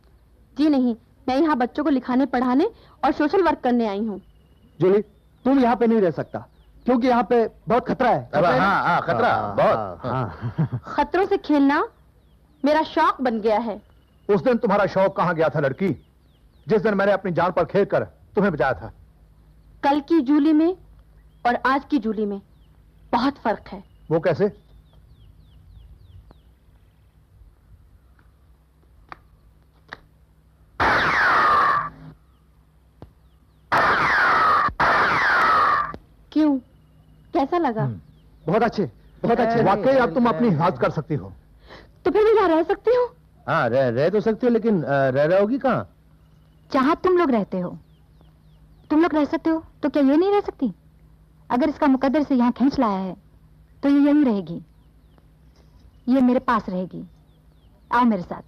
जी नहीं, मैं यहाँ बच्चों को लिखाने पढ़ाने और सोशल वर्क करने आई हूँ। जूली, तुम यहाँ पे नहीं रह सकता क्योंकि यहाँ पे बहुत खतरा है। हाँ हाँ, खतरा बहुत। हाँ। खतरों से खेलना मेरा शौक बन गया है। उस दिन तुम्हारा शौक कहां गया था लड़की, जिस दिन मैंने अपनी जान पर खेल कर तुम्हें बचाया था? कल की जूली में और आज की जूली में बहुत फर्क है। वो कैसे? क्यों, कैसा लगा? बहुत अच्छे, बहुत अच्छे। वाकई अब तुम अपनी हिफाजत कर सकती हो। तो फिर मैं यहाँ रह सकती हूँ? हाँ, रह तो सकती हो, लेकिन रह रहोगी कहाँ? जहाँ तुम लोग रहते हो। तुम लोग रह सकते हो तो क्या ये नहीं रह सकती? अगर इसका मुकद्दर से यहाँ खींच लाया है तो ये यहीं रहेगी, ये मेरे पास रहेगी। आओ मेरे साथ।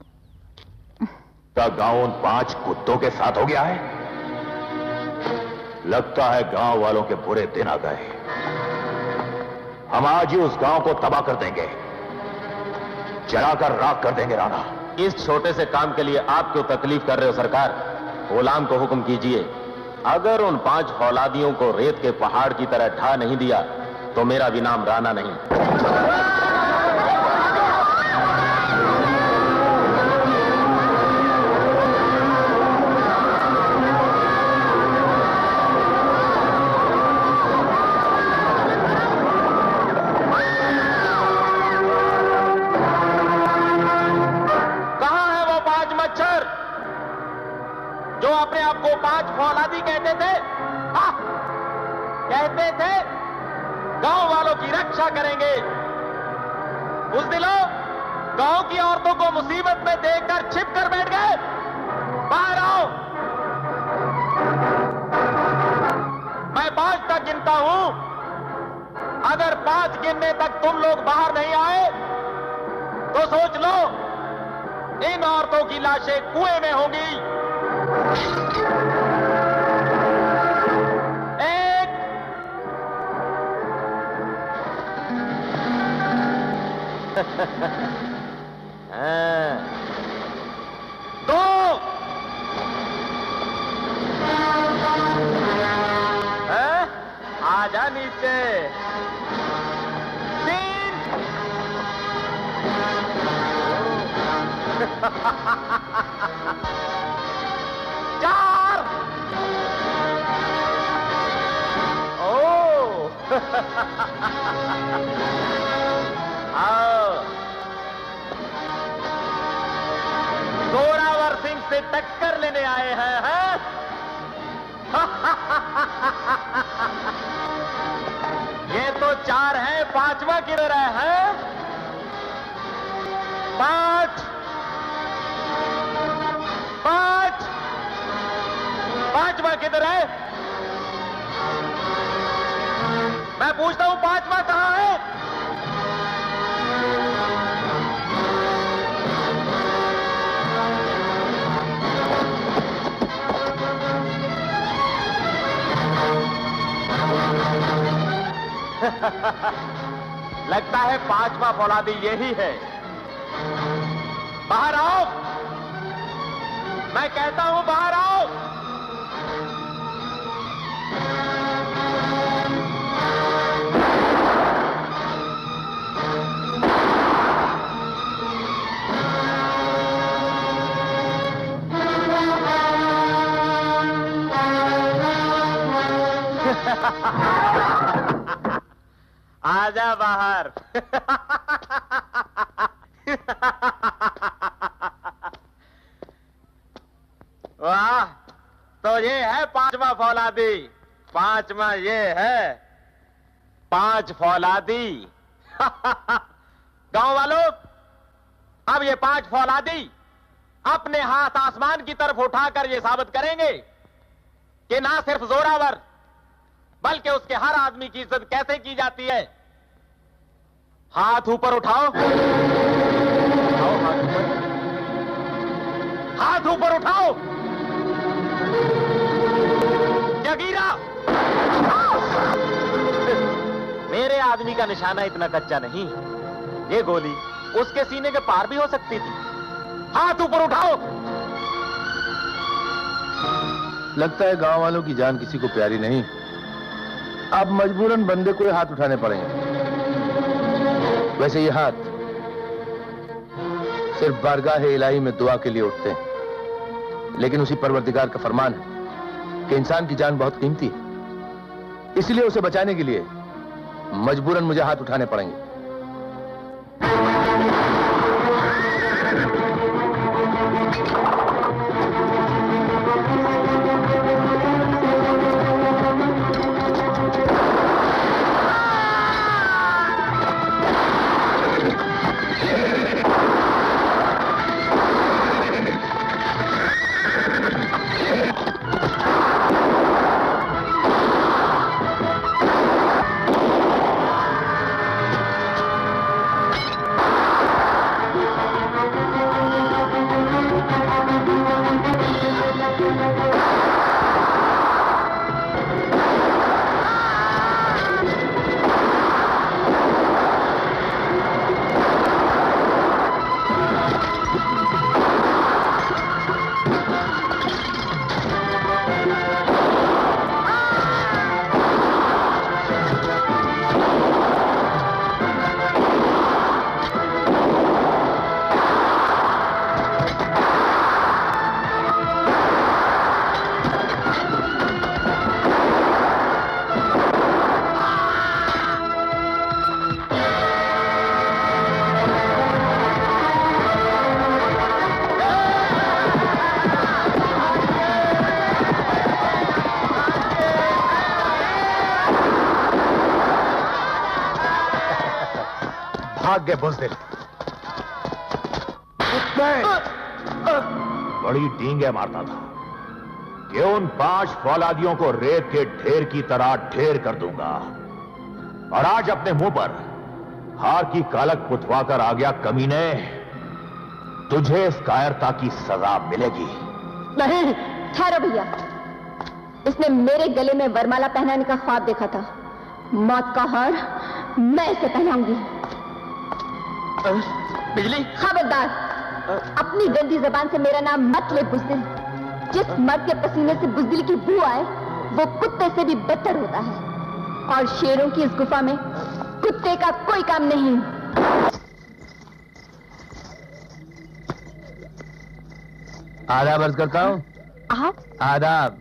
क्या गांव उन 5 कुत्तों के साथ हो गया है? लगता है गांव वालों के बुरे दिन आ गए। हम आज ही उस गांव को तबाह कर देंगे, जलाकर राख कर देंगे। राणा, इस छोटे से काम के लिए आप क्यों तकलीफ कर रहे हो सरकार? गुलाम को हुक्म कीजिए, अगर उन 5 औलादियों को रेत के पहाड़ की तरह ढा नहीं दिया तो मेरा भी नाम राणा नहीं। जो अपने आप को 5 फौलादी कहते थे, कहते थे गांव वालों की रक्षा करेंगे। उस दिनों गांव की औरतों को मुसीबत में देखकर छिप कर बैठ गए। बाहर आओ, मैं 5 तक गिनता हूं। अगर 5 गिनने तक तुम लोग बाहर नहीं आए तो सोच लो, इन औरतों की लाशें कुएं में होंगी। एक, हाँ, दो, हाँ, आजा नीचे, तीन, चार, ओ, आओ, जोरावर सिंह से टक्कर लेने आए हैं? ये तो चार है, पांचवा किधर है? पांच, पांच, पांचवा किधर है? मैं पूछता हूं, पांचवा कहां है? लगता है पांचवा फौलादी यही है। बाहर आओ, मैं कहता हूं बाहर आओ। आजा बाहर। वाह, तो ये है पांचवा फौलादी। पांचवा ये है, पांच फौलादी। गांव वालों, अब ये पांच फौलादी अपने हाथ आसमान की तरफ उठाकर ये साबित करेंगे कि ना सिर्फ जोरावर बल्कि उसके हर आदमी की इज्जत कैसे की जाती है। हाथ ऊपर उठाओ, उठाओ हाथ ऊपर, हाथ ऊपर उठाओ। जगीरा, मेरे आदमी का निशाना इतना कच्चा नहीं, ये गोली उसके सीने के पार भी हो सकती थी। हाथ ऊपर उठाओ। लगता है गांव वालों की जान किसी को प्यारी नहीं। अब मजबूरन बंदे को हाथ उठाने पड़ेंगे। वैसे ये हाथ सिर्फ बारगाह इलाही में दुआ के लिए उठते हैं, लेकिन उसी परवरदिगार का फरमान है कि इंसान की जान बहुत कीमती है, इसलिए उसे बचाने के लिए मजबूरन मुझे हाथ उठाने पड़ेंगे। भाग गए बुज़दिल। बड़ी डींगे मारता था कि उन 5 फौलादियों को रेत के ढेर की तरह ढेर कर दूंगा, और आज अपने मुंह पर हार की कालक पुतवाकर आ गया कमीने। तुझे इस कायरता की सजा मिलेगी। नहीं, ठहरो भैया। इसने मेरे गले में वरमाला पहनाने का ख्वाब देखा था। मौत का हार मैं इसे पहनाऊंगी। बिजली, खबरदार, अपनी गंदी जबान से मेरा नाम मत ले बुज़दिल। जिस मर्द के पसीने से बुज़दिल की बू आए वो कुत्ते से भी बदतर होता है, और शेरों की इस गुफा में कुत्ते का कोई काम नहीं। आदाब अर्ज करता हूँ। आप? आदाब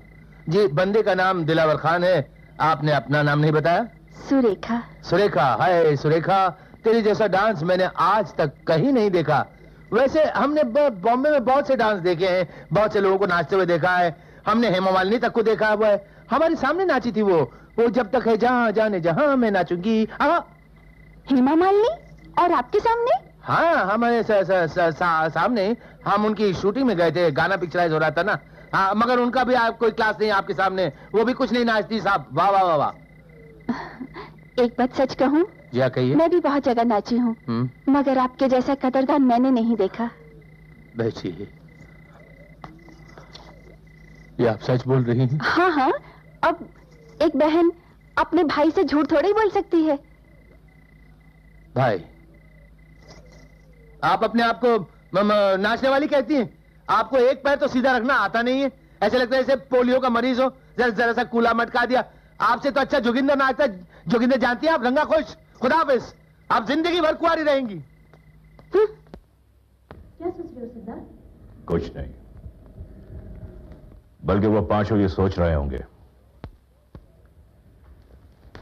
जी। बंदे का नाम दिलावर खान है। आपने अपना नाम नहीं बताया? सुरेखा। सुरेखा, हाय सुरेखा, तेरी जैसा डांस मैंने आज तक कहीं नहीं देखा। वैसे हमने बॉम्बे में बहुत से डांस देखे हैं, बहुत से लोगों को नाचते हुए देखा है। हमने हेमा मालिनी तक को देखा हुआ है। हमारे सामने नाची थी वो जब तक है जहाँ जाने जहाँ मैं नाचूंगी। हेमा मालिनी? और आपके सामने? हाँ, हमारे सामने। हम उनकी शूटिंग में गए थे, गाना पिक्चराइज हो रहा था ना। हाँ, मगर उनका भी कोई क्लास नहीं आपके सामने। वो भी कुछ नहीं नाचती साहब। वाह वाह वाह वाह। एक बात सच कहूँ, क्या कहिए? मैं भी बहुत जगह नाची हूँ, मगर आपके जैसा कदरदान मैंने नहीं देखा। बहची, ये आप सच बोल रही हैं? हाँ हाँ, अब एक बहन अपने भाई से झूठ थोड़ी बोल सकती है। भाई, आप अपने आप को नाचने वाली कहती हैं? आपको एक पैर तो सीधा रखना आता नहीं है। ऐसे लगता है जैसे पोलियो का मरीज हो, जरा सा कूला मटका दिया। आपसे तो अच्छा जोगिंदर नाचता। जोगिंदर जानती है आप? रंगा खुश। खुदा हाफिज। आप जिंदगी भर कुंवारी रहेंगी। क्या सोच रहे हो सरदार? कुछ नहीं, बल्कि वो पांचों ये सोच रहे होंगे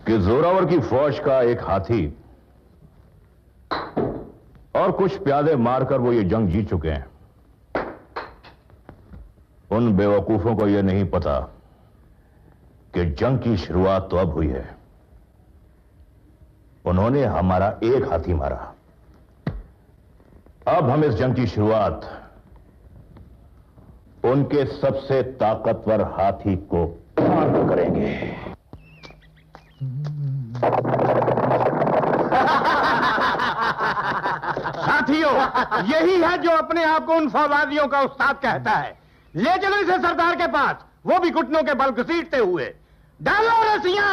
कि जोरावर की फौज का एक हाथी और कुछ प्यादे मारकर वो ये जंग जीत चुके हैं। उन बेवकूफों को यह नहीं पता कि जंग की शुरुआत तो अब हुई है। उन्होंने हमारा एक हाथी मारा। अब हम इस जंग की शुरुआत उनके सबसे ताकतवर हाथी को मार कर करेंगे। साथियों, यही है जो अपने आप को उन फौजदारियों का उस्ताद कहता है। ले चलो इसे सरदार के पास, वो भी घुटनों के बल घसीटते हुए। डालो रस्सियां।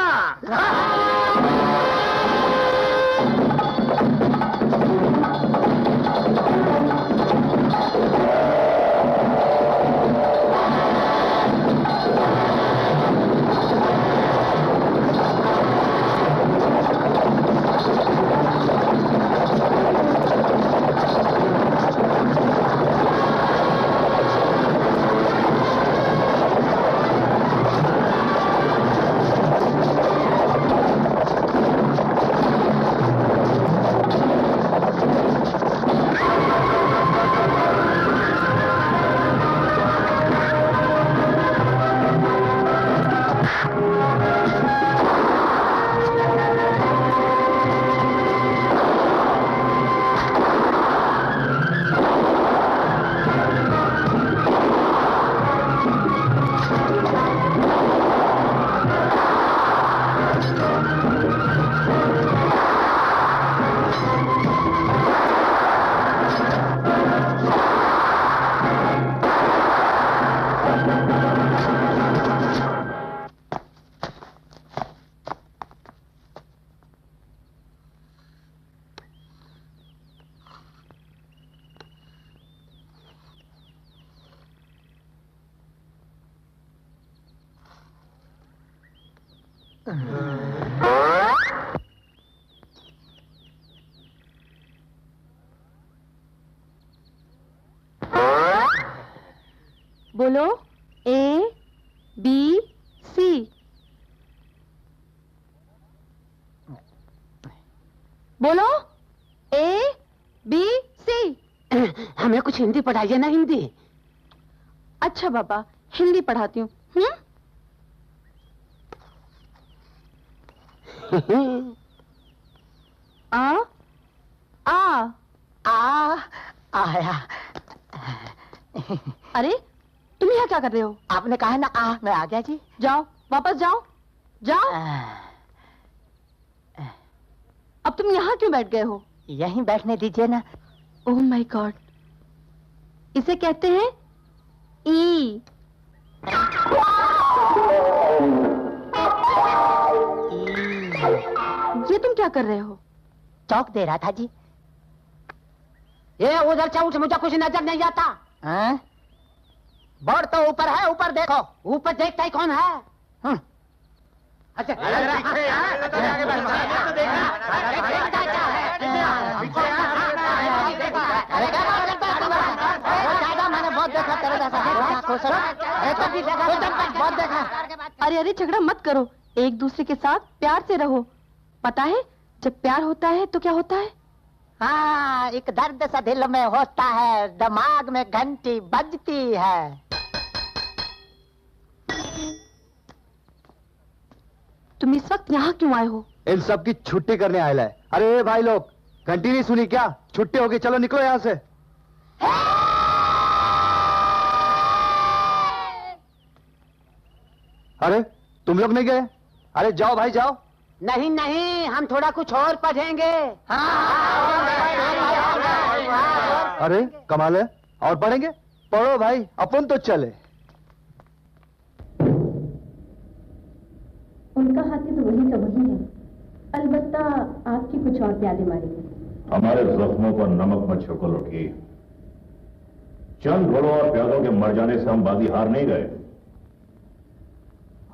बोलो A B C। बोलो A B C। हमें कुछ हिंदी पढ़ाइए ना। हिंदी। अच्छा बाबा, हिंदी पढ़ाती हूँ। आ आ आ आया। अरे तुम यहाँ क्या कर रहे हो? आपने कहा ना आ, मैं आ गया जी। जाओ, वापस जाओ, जाओ। अब तुम यहाँ क्यों बैठ गए हो? यहीं बैठने दीजिए ना। ओह माय गॉड, इसे कहते हैं ई। ये तुम क्या कर रहे हो? चौक दे रहा था जी। ये उधर से उठ, मुझे कुछ नजर नहीं आता। हाँ? बोर्ड तो ऊपर है, ऊपर देखो। ऊपर देखता ही कौन है? अच्छा मैंने बहुत देखा तेरे जैसा। बहुत देखा। अरे अरे झगड़ा मत करो, एक दूसरे के साथ प्यार से रहो। पता है जब प्यार होता है तो क्या होता है? हाँ, एक दर्द सा दिल में होता है, दिमाग में घंटी बजती है। तुम इस वक्त यहाँ क्यों आए हो? इन सब की छुट्टी करने आया है। अरे भाई लोग, घंटी नहीं सुनी क्या? छुट्टी होगी, चलो निकलो यहाँ से। अरे तुम लोग नहीं गए? अरे जाओ भाई जाओ। नहीं नहीं, हम थोड़ा कुछ और पढ़ेंगे। अरे कमाल है, और पढ़ेंगे? पढ़ो भाई, अपन तो चले। उनका हाथी तो वही का वही है, अलबत्ता आपकी कुछ और प्याले मारेंगे। हमारे जख्मों पर नमक मत छिड़को लड़की। चंद घोड़ों और प्यादों के मर जाने से हम बाजी हार नहीं गए।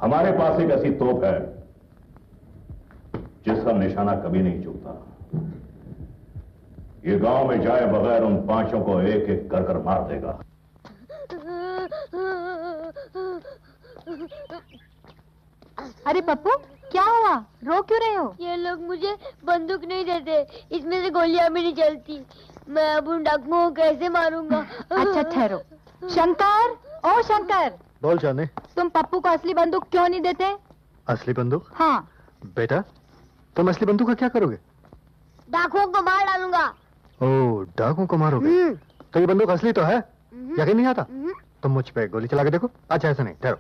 हमारे पास एक ऐसी तोप है जिसका निशाना कभी नहीं चूकता। ये गांव में जाए बगैर उन पांचों को एक एक कर कर मार देगा। अरे पप्पू, क्या हुआ? रो क्यों रहे हो? ये लोग मुझे बंदूक नहीं देते, इसमें से गोलियां भी नहीं चलती। मैं अब उन डाकुओं को कैसे मारूंगा? अच्छा ठहरो। शंकर, ओ शंकर, बोल जाने। तुम पप्पू को असली बंदूक क्यों नहीं देते? असली बंदूक? हाँ। बेटा, तुम असली बंदूक का क्या करोगे? डाकुओं को मार डालूंगा। ओह, डाकुओं को मारोगे? तो ये बंदूक असली तो है? यकीन नहीं आता? तुम मुझ पे गोली चला के देखो। अच्छा ऐसा नहीं, ठहरो।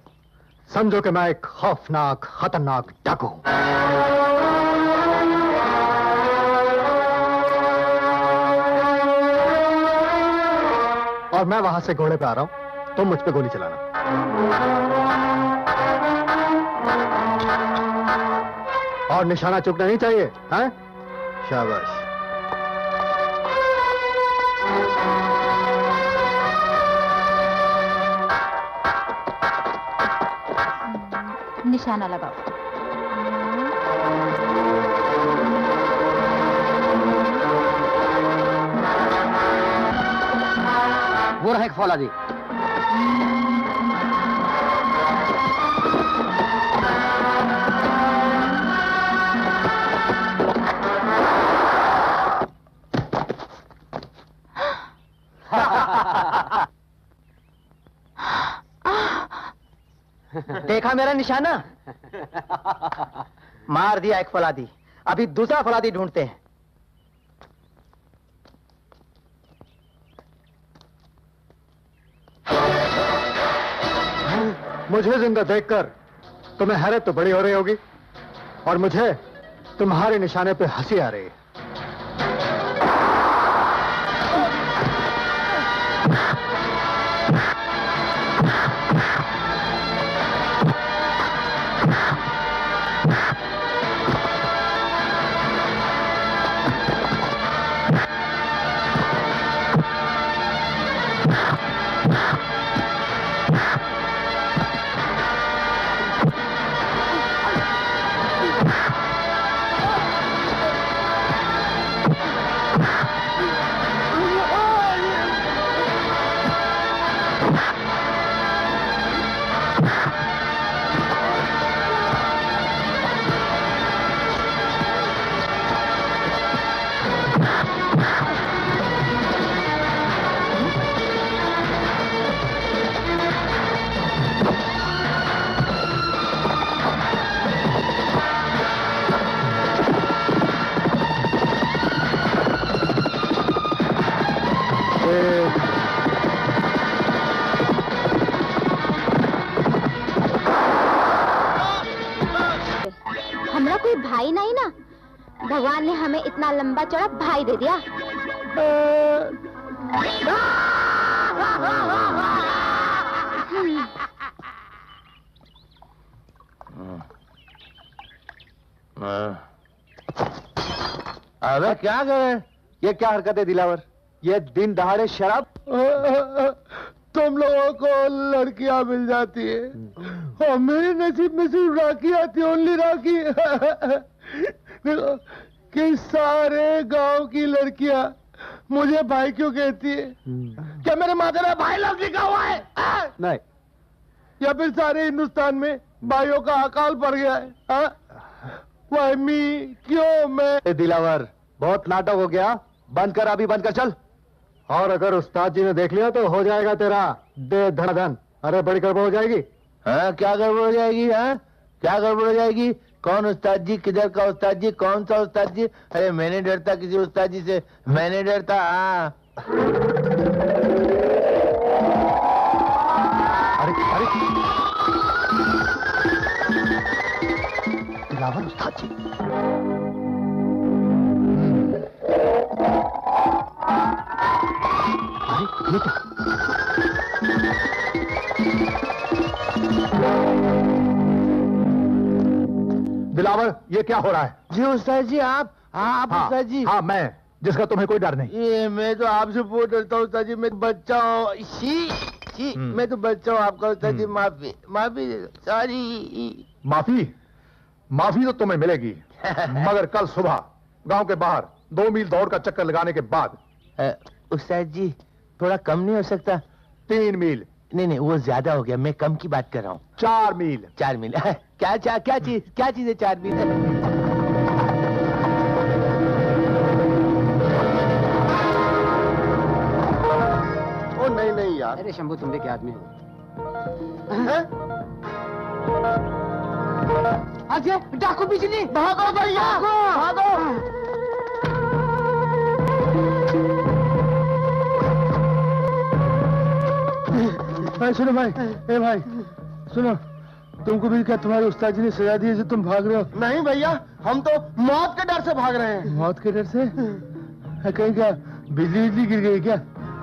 समझो कि मैं एक खौफनाक खतरनाक डाकू हूं। और मैं वहां से घोड़े पे आ रहा हूं, तुम मुझ पे गोली चलाना। और निशाना चूकना नहीं चाहिए, हैं? शाबाश। निशाना लगाओ। वो रहे फौलादी। देखा मेरा निशाना? मार दिया एक फौलादी, अभी दूसरा फौलादी ढूंढते हैं। मुझे जिंदा देखकर तुम्हें हैरत तो बड़ी हो रही होगी, और मुझे तुम्हारे निशाने पे हंसी आ रही है। भगवान ने हमें इतना लंबा चौड़ा भाई दे दिया। अबे क्या कर रहे? ये क्या हरकत है दिलावर? ये दिन दहाड़े शराब? तुम लोगों को लड़कियां मिल जाती है और मेरे नसीब में सिर्फ राखी आती है, ओनली राखी। देखो कि सारे गांव की लड़कियां मुझे भाई क्यों कहती है? क्या मेरे माथे में भाई लफ्ज लिखा हुआ है? नहीं। या फिर सारे हिंदुस्तान में भाइयों का अकाल पड़ गया है? Why me? क्यों मैं? दिलावर बहुत नाटक हो गया, बंद कर, अभी बंद कर चल। और अगर उस्ताद जी ने देख लिया तो हो जाएगा तेरा दे धड़ाधन। अरे बड़ी गड़बड़ हो जाएगी। हाँ क्या गड़बड़ हो जाएगी? हाँ क्या गड़बड़ हो जाएगी? कौन उस्ताद जी? किधर का उस्ताद जी? कौन सा उस्ताद जी? अरे मैं नहीं डरता किसी उस्ताद जी से, मैं नहीं डरता। हाँ अरे दिलावर उस्ताद जी। अरे ये क्या? दिलावर ये क्या हो रहा है? जी उस्ताद जी आप उस्ताद जी। हाँ मैं, जिसका तुम्हें कोई डर नहीं। ये मैं तो आपसे बहुत डरता हूँ उस्ताद जी, मैं बच्चा हूँ। मैं तो बच्चा हूँ आपका उस्ताद जी। माफी माफी सॉरी। माफी तो तुम्हें मिलेगी मगर कल सुबह गांव के बाहर 2 मील दौड़ का चक्कर लगाने के बाद। उस्ताद जी थोड़ा कम नहीं हो सकता? 3 मील। नहीं वो ज्यादा हो गया, मैं कम की बात कर रहा हूँ। 4 मील। 4 मील क्या चीज है 4 मील? ओ नहीं यार। अरे शंभू तुम भी क्या आदमी हो? अजय डाकू बिजली, भागो भैया भागो। भाई सुनो भाई, ए भाई सुनो, तुमको भी क्या तुम्हारे उस्ताद जी ने सजा दी है जो तुम भाग रहे हो? नहीं भैया, हम तो मौत के डर से भाग रहे हैं। मौत के डर से? कहीं क्या बिजली गिर गई क्या?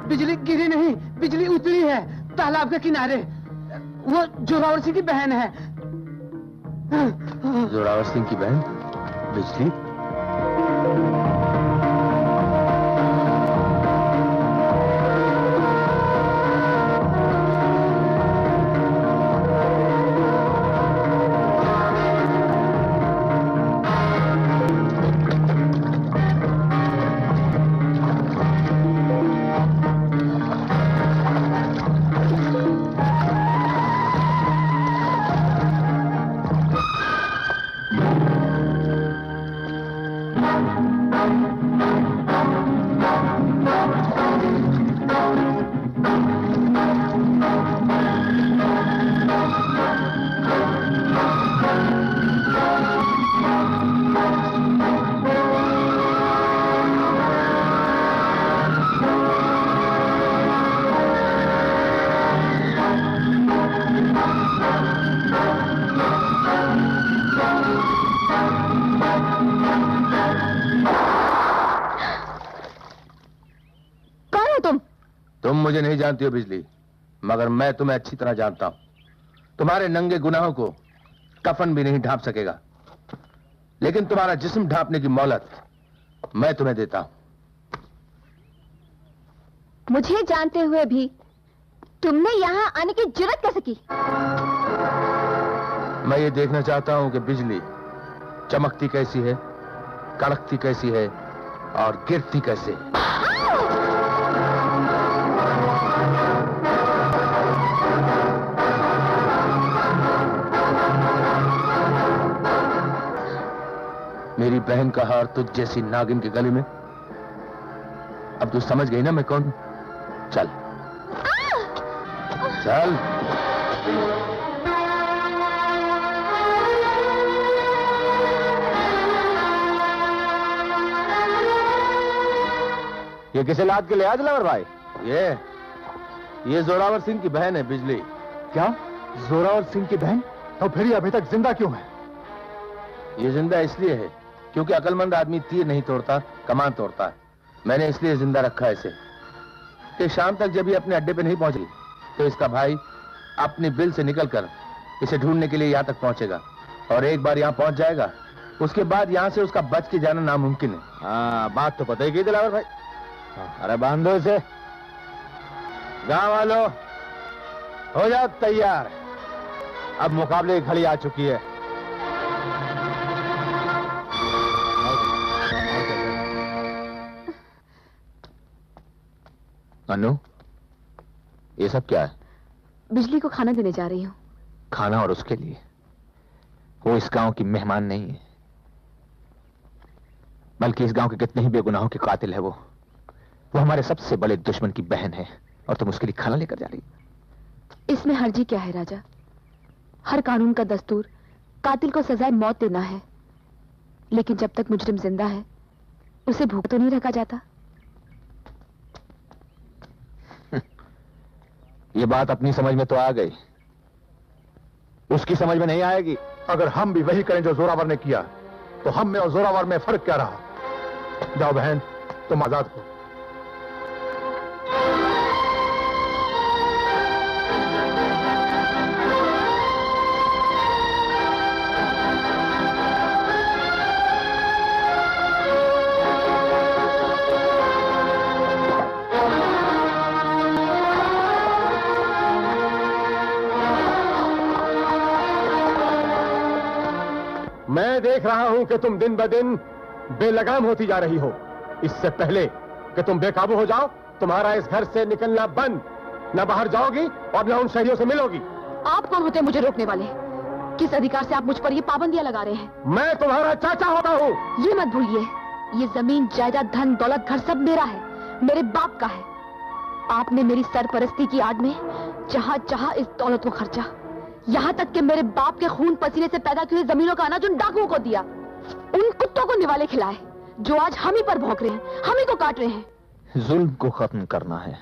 बिजली गिरी नहीं, बिजली उतरी है तालाब के किनारे। वो जोरावर सिंह की बहन है। जोरावर सिंह की बहन? बिजली? तुम मुझे नहीं जानती हो बिजली, मगर मैं तुम्हें अच्छी तरह जानता हूं। तुम्हारे नंगे गुनाहों को कफन भी नहीं ढांप सकेगा, लेकिन तुम्हारा जिस्म ढांपने की मोहलत मैं तुम्हें देता हूं। मुझे जानते हुए भी तुमने यहाँ आने की जुर्रत कैसे की? मैं ये देखना चाहता हूं कि बिजली चमकती कैसी है, कड़कती कैसी है और गिरती कैसे है। मेरी बहन का हार तुझ जैसी नागिन के गले में। अब तू समझ गई ना मैं कौन? चल चल। ये किसे लाद के ले आया दिलावर भाई? ये जोरावर सिंह की बहन है बिजली। क्या? जोरावर सिंह की बहन? तो फिर ये अभी तक जिंदा क्यों है? ये जिंदा इसलिए है क्योंकि अकलमंद आदमी तीर नहीं तोड़ता, कमान तोड़ता है। मैंने इसलिए जिंदा रखा है इसे कि शाम तक जब ये अपने अड्डे पे नहीं पहुंची तो इसका भाई अपनी बिल से निकलकर इसे ढूंढने के लिए यहां तक पहुंचेगा, और एक बार यहां पहुंच जाएगा उसके बाद यहां से उसका बच के जाना नामुमकिन है। हाँ, बात तो पता ही की दिलावर भाई। अरे बांधो इसे। गांव वालों, हो जाओ तैयार, अब मुकाबले की घड़ी आ चुकी है। अनु, ये सब क्या है? बिजली को खाना देने जा रही हूँ। खाना? और उसके लिए? वो इस गांव की मेहमान नहीं है, बल्कि इस गांव के कितने ही बेगुनाहों के कातिल है। वो हमारे सबसे बड़े दुश्मन की बहन है, और तुम उसके लिए खाना लेकर जा रही। इसमें हर्जी क्या है राजा? हर कानून का दस्तूर कातिल को सजाए मौत देना है, लेकिन जब तक मुजरिम जिंदा है उसे भूख तो नहीं रखा जाता। ये बात अपनी समझ में तो आ गई, उसकी समझ में नहीं आएगी। अगर हम भी वही करें जो जोरावर ने किया, तो हम में और जोरावर में फर्क क्या रहा? जाओ बहन, तुम आजाद हो। मैं देख रहा हूं कि तुम दिन ब दिन बेलगाम होती जा रही हो। इससे पहले कि तुम बेकाबू हो जाओ, तुम्हारा इस घर से निकलना बंद। न बाहर जाओगी और न उन शहरियों से मिलोगी। आप कौन होते हैं मुझे रोकने वाले? किस अधिकार से आप मुझ पर ये पाबंदियां लगा रहे हैं? मैं तुम्हारा चाचा होता हूँ। ये मत भूलिए, ये जमीन, जायदाद, धन दौलत, घर सब मेरा है, मेरे बाप का है। आपने मेरी सरपरस्ती की आड़ में जहां चाहा इस दौलत को खर्चा, यहाँ तक कि मेरे बाप के खून पसीने से पैदा की हुई जमीनों का अनाज उन डाकुओं को दिया, उन कुत्तों को निवाले खिलाए जो आज हम ही पर भौंक रहे हैं, हम ही को काट रहे हैं। जुल्म को खत्म करना है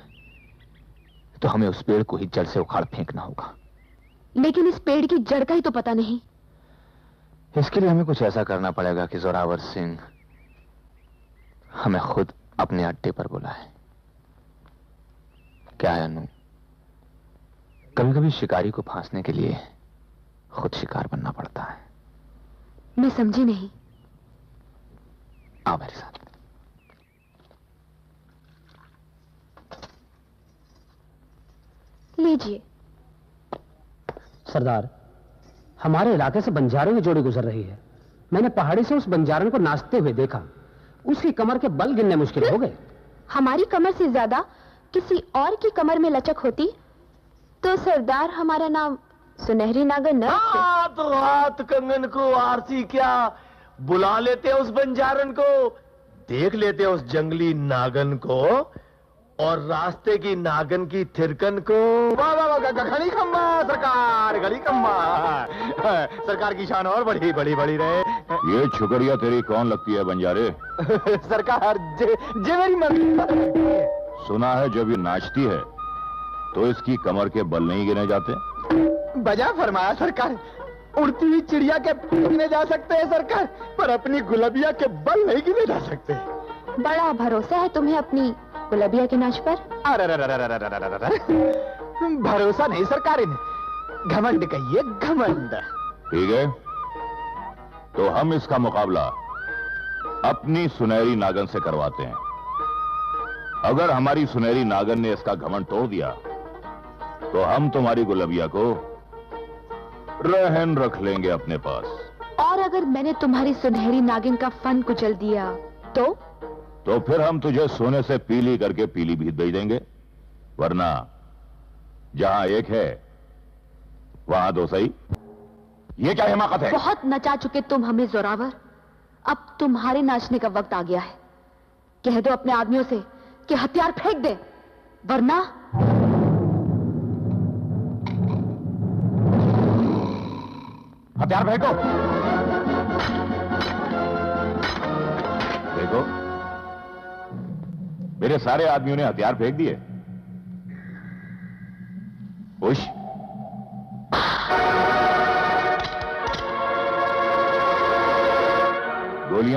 तो हमें उस पेड़ को ही जड़ से उखाड़ फेंकना होगा। लेकिन इस पेड़ की जड़ का ही तो पता नहीं। इसके लिए हमें कुछ ऐसा करना पड़ेगा कि जोरावर सिंह हमें खुद अपने अड्डे पर बुलाए। क्या है अनु, कभी कभी शिकारी को फांसने के लिए खुद शिकार बनना पड़ता है। मैं समझी नहीं। आओ मेरे साथ। लीजिए। सरदार, हमारे इलाके से बंजारों की जोड़ी गुजर रही है। मैंने पहाड़ी से उस बंजारन को नाचते हुए देखा। उसकी कमर के बल गिनने मुश्किल हो गए। हमारी कमर से ज्यादा किसी और की कमर में लचक होती तो सरदार हमारा नाम सुनहरी नागन न रखते। तो हाथ कंगन को आरसी क्या बुला लेते उस बंजारन को, देख लेते उस जंगली नागन को और रास्ते की नागन की थिरकन को। वाह वाह वाह, घड़ी खम्बा सरकार, घड़ी खम्बा। सरकार की शान और बड़ी बड़ी बड़ी रहे। ये छुकरिया तेरी कौन लगती है बंजारे? सरकार जे मेरी मन। सुना है जब ये नाचती है तो इसकी कमर के बल नहीं गिने जाते। बजा फरमाया सरकार। उड़ती हुई चिड़िया के गिने जा सकते हैं सरकार, पर अपनी गुलबिया के बल नहीं गिने जा सकते। बड़ा भरोसा है तुम्हें अपनी गुलबिया के नाच पर। भरोसा नहीं सरकार, इन्हें घमंड कहिए, घमंड। ठीक है, तो हम इसका मुकाबला अपनी सुनहरी नागन से करवाते हैं। अगर हमारी सुनहरी नागन ने इसका घमंड तोड़ दिया तो हम तुम्हारी गुलबिया को रहन रख लेंगे अपने पास। और अगर मैंने तुम्हारी सुनहरी नागिन का फन कुचल दिया तो फिर हम तुझे सोने से पीली करके पीलीभीत भेज देंगे, वरना जहां एक है वहां दो सही। ये क्या हिमाकत है? बहुत नचा चुके तुम हमें जोरावर, अब तुम्हारे नाचने का वक्त आ गया है। कह दो अपने आदमियों से कि हथियार फेंक दे, वरना हथियार फेंको। देखो, मेरे सारे आदमियों ने हथियार फेंक दिए। खुश? गोलियां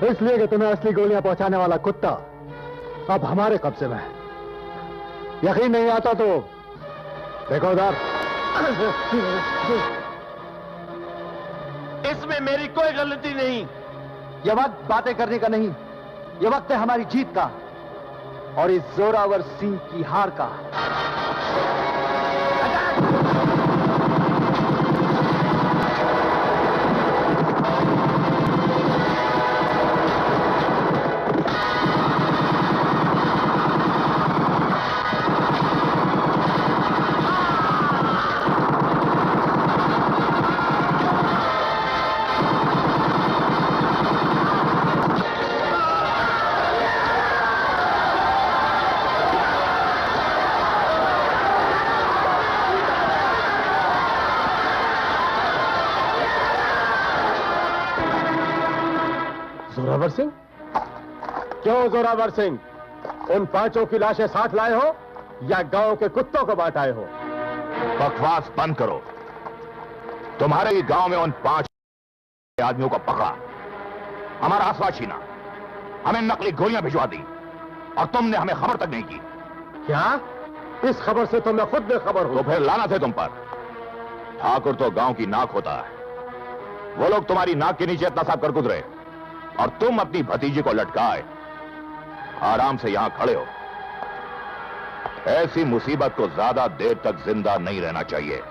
इसलिए कि तुम्हें असली गोलियां पहुंचाने वाला कुत्ता अब हमारे कब्जे में है। यकीन नहीं आता तो देखो उधर। इसमें मेरी कोई गलती नहीं। यह वक्त बातें करने का नहीं, यह वक्त है हमारी जीत का और इस जोरावर सिंह की हार का। जोरावर सिंह? क्यों जोरावर सिंह? उन पांचों की लाशें साथ लाए हो या गांव के कुत्तों को बांट आए हो? बकवास बंद करो। तुम्हारे ही गांव में उन 5 आदमियों को पकड़ा, हमारा आसवा छीना, हमें नकली गोलियां भिजवा दी और तुमने हमें खबर तक नहीं की। क्या? इस खबर से तो मैं खुद बेखबर हूं। तो फिर लानत है तुम पर। ठाकुर तो गांव की नाक होता है। वो लोग तुम्हारी नाक के नीचे इतना साफ कर गुजरे और तुम अपनी भतीजी को लटकाए आराम से यहां खड़े हो। ऐसी मुसीबत को ज्यादा देर तक जिंदा नहीं रहना चाहिए।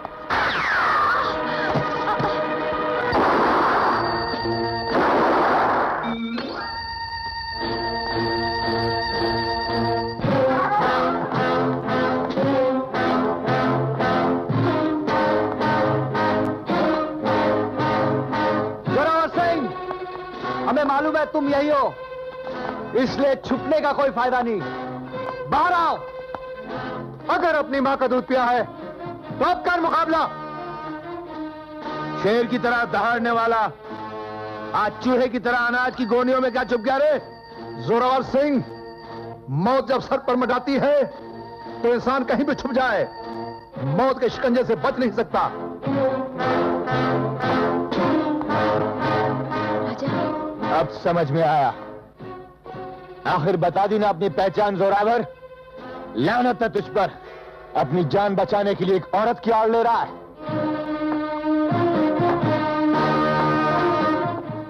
हमें मालूम है तुम यही हो, इसलिए छुपने का कोई फायदा नहीं। बाहर आओ। अगर अपनी मां का दूध पिया है तो अब कर मुकाबला। शेर की तरह दहाड़ने वाला आज चूहे की तरह अनाज की गोनियों में क्या छुप गया रे? जोरावर सिंह, मौत जब सर पर मंडाती है तो इंसान कहीं भी छुप जाए, मौत के शिकंजे से बच नहीं सकता। अब समझ में आया। आखिर बता दी ना अपनी पहचान जोरावर। लानत है तुझ पर, अपनी जान बचाने के लिए एक औरत की आड़ ले रहा है।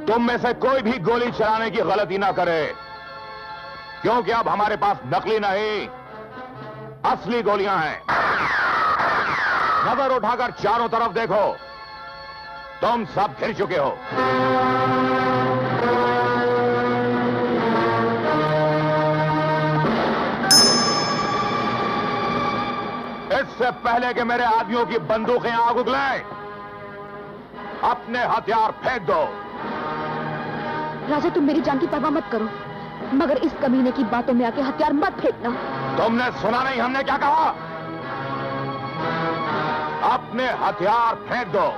तुम में से कोई भी गोली चलाने की गलती ना करे, क्योंकि अब हमारे पास नकली नहीं असली गोलियां हैं। नजर उठाकर चारों तरफ देखो, तुम सब घिर चुके हो। इससे पहले कि मेरे आदमियों की बंदूकें आग उगलें, अपने हथियार फेंक दो। राजा, तुम मेरी जान की परवाह मत करो, मगर इस कमीने की बातों में आके हथियार मत फेंकना। तुमने सुना नहीं हमने क्या कहा? अपने हथियार फेंक दो।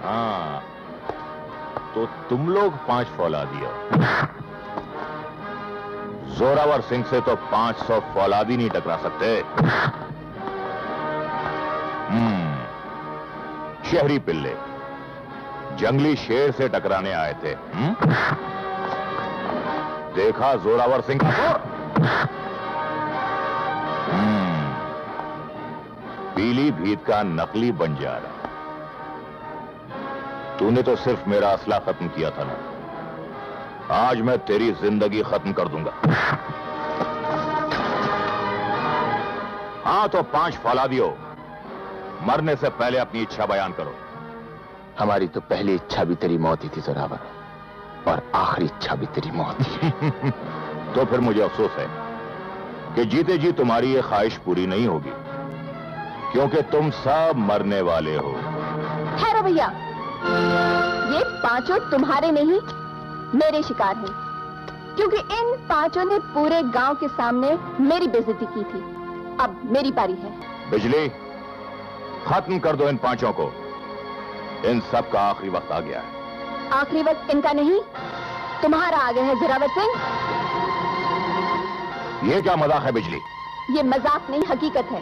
हाँ, तो तुम लोग 5 फौलादी हो। जोरावर सिंह से तो 500 फौलादी नहीं टकरा सकते। शहरी पिल्ले जंगली शेर से टकराने आए थे। देखा जोरावर सिंह का जोर? पीली भीत का नकली बंजारा। तूने तो सिर्फ मेरा असला खत्म किया था ना, आज मैं तेरी जिंदगी खत्म कर दूंगा। हाँ, तो 5 फौलादियों, मरने से पहले अपनी इच्छा बयान करो। हमारी तो पहली इच्छा भी तेरी मौत ही थी जोरावर, और आखिरी इच्छा भी तेरी मौत ही। तो फिर मुझे अफसोस है कि जीते जी तुम्हारी ये ख्वाहिश पूरी नहीं होगी, क्योंकि तुम सब मरने वाले हो। ठहरो भैया, ये 5 तुम्हारे नहीं मेरे शिकार हैं, क्योंकि इन 5 ने पूरे गांव के सामने मेरी बेइज्जती की थी। अब मेरी बारी है। बिजली, खत्म कर दो इन 5 को। इन सब का आखिरी वक्त आ गया है। आखिरी वक्त इनका नहीं, तुम्हारा आ गया है जोरावर सिंह। ये क्या मजाक है बिजली? ये मजाक नहीं, हकीकत है।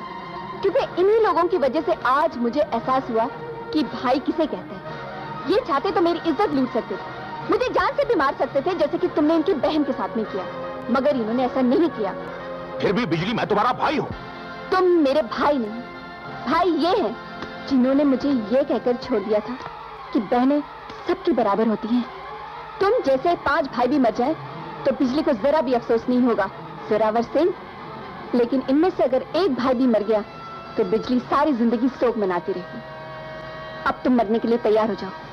क्योंकि इन्हीं लोगों की वजह से आज मुझे एहसास हुआ कि भाई किसे कहते हैं। ये चाहते तो मेरी इज्जत लूट सकते थे, मुझे जान से भी मार सकते थे, जैसे कि तुमने इनकी बहन के साथ में किया, मगर इन्होंने ऐसा नहीं किया। फिर भी बिजली, मैं तुम्हारा भाई हूँ। तुम मेरे भाई नहीं, भाई ये हैं जिन्होंने मुझे ये कहकर छोड़ दिया था कि बहनें सबकी बराबर होती हैं। तुम जैसे 5 भाई भी मर जाए तो बिजली को जरा भी अफसोस नहीं होगा, जोरावर सिंह। लेकिन इनमें से अगर एक भाई भी मर गया तो बिजली सारी जिंदगी शोक मनाती रहेगी। अब तुम मरने के लिए तैयार हो जाओ।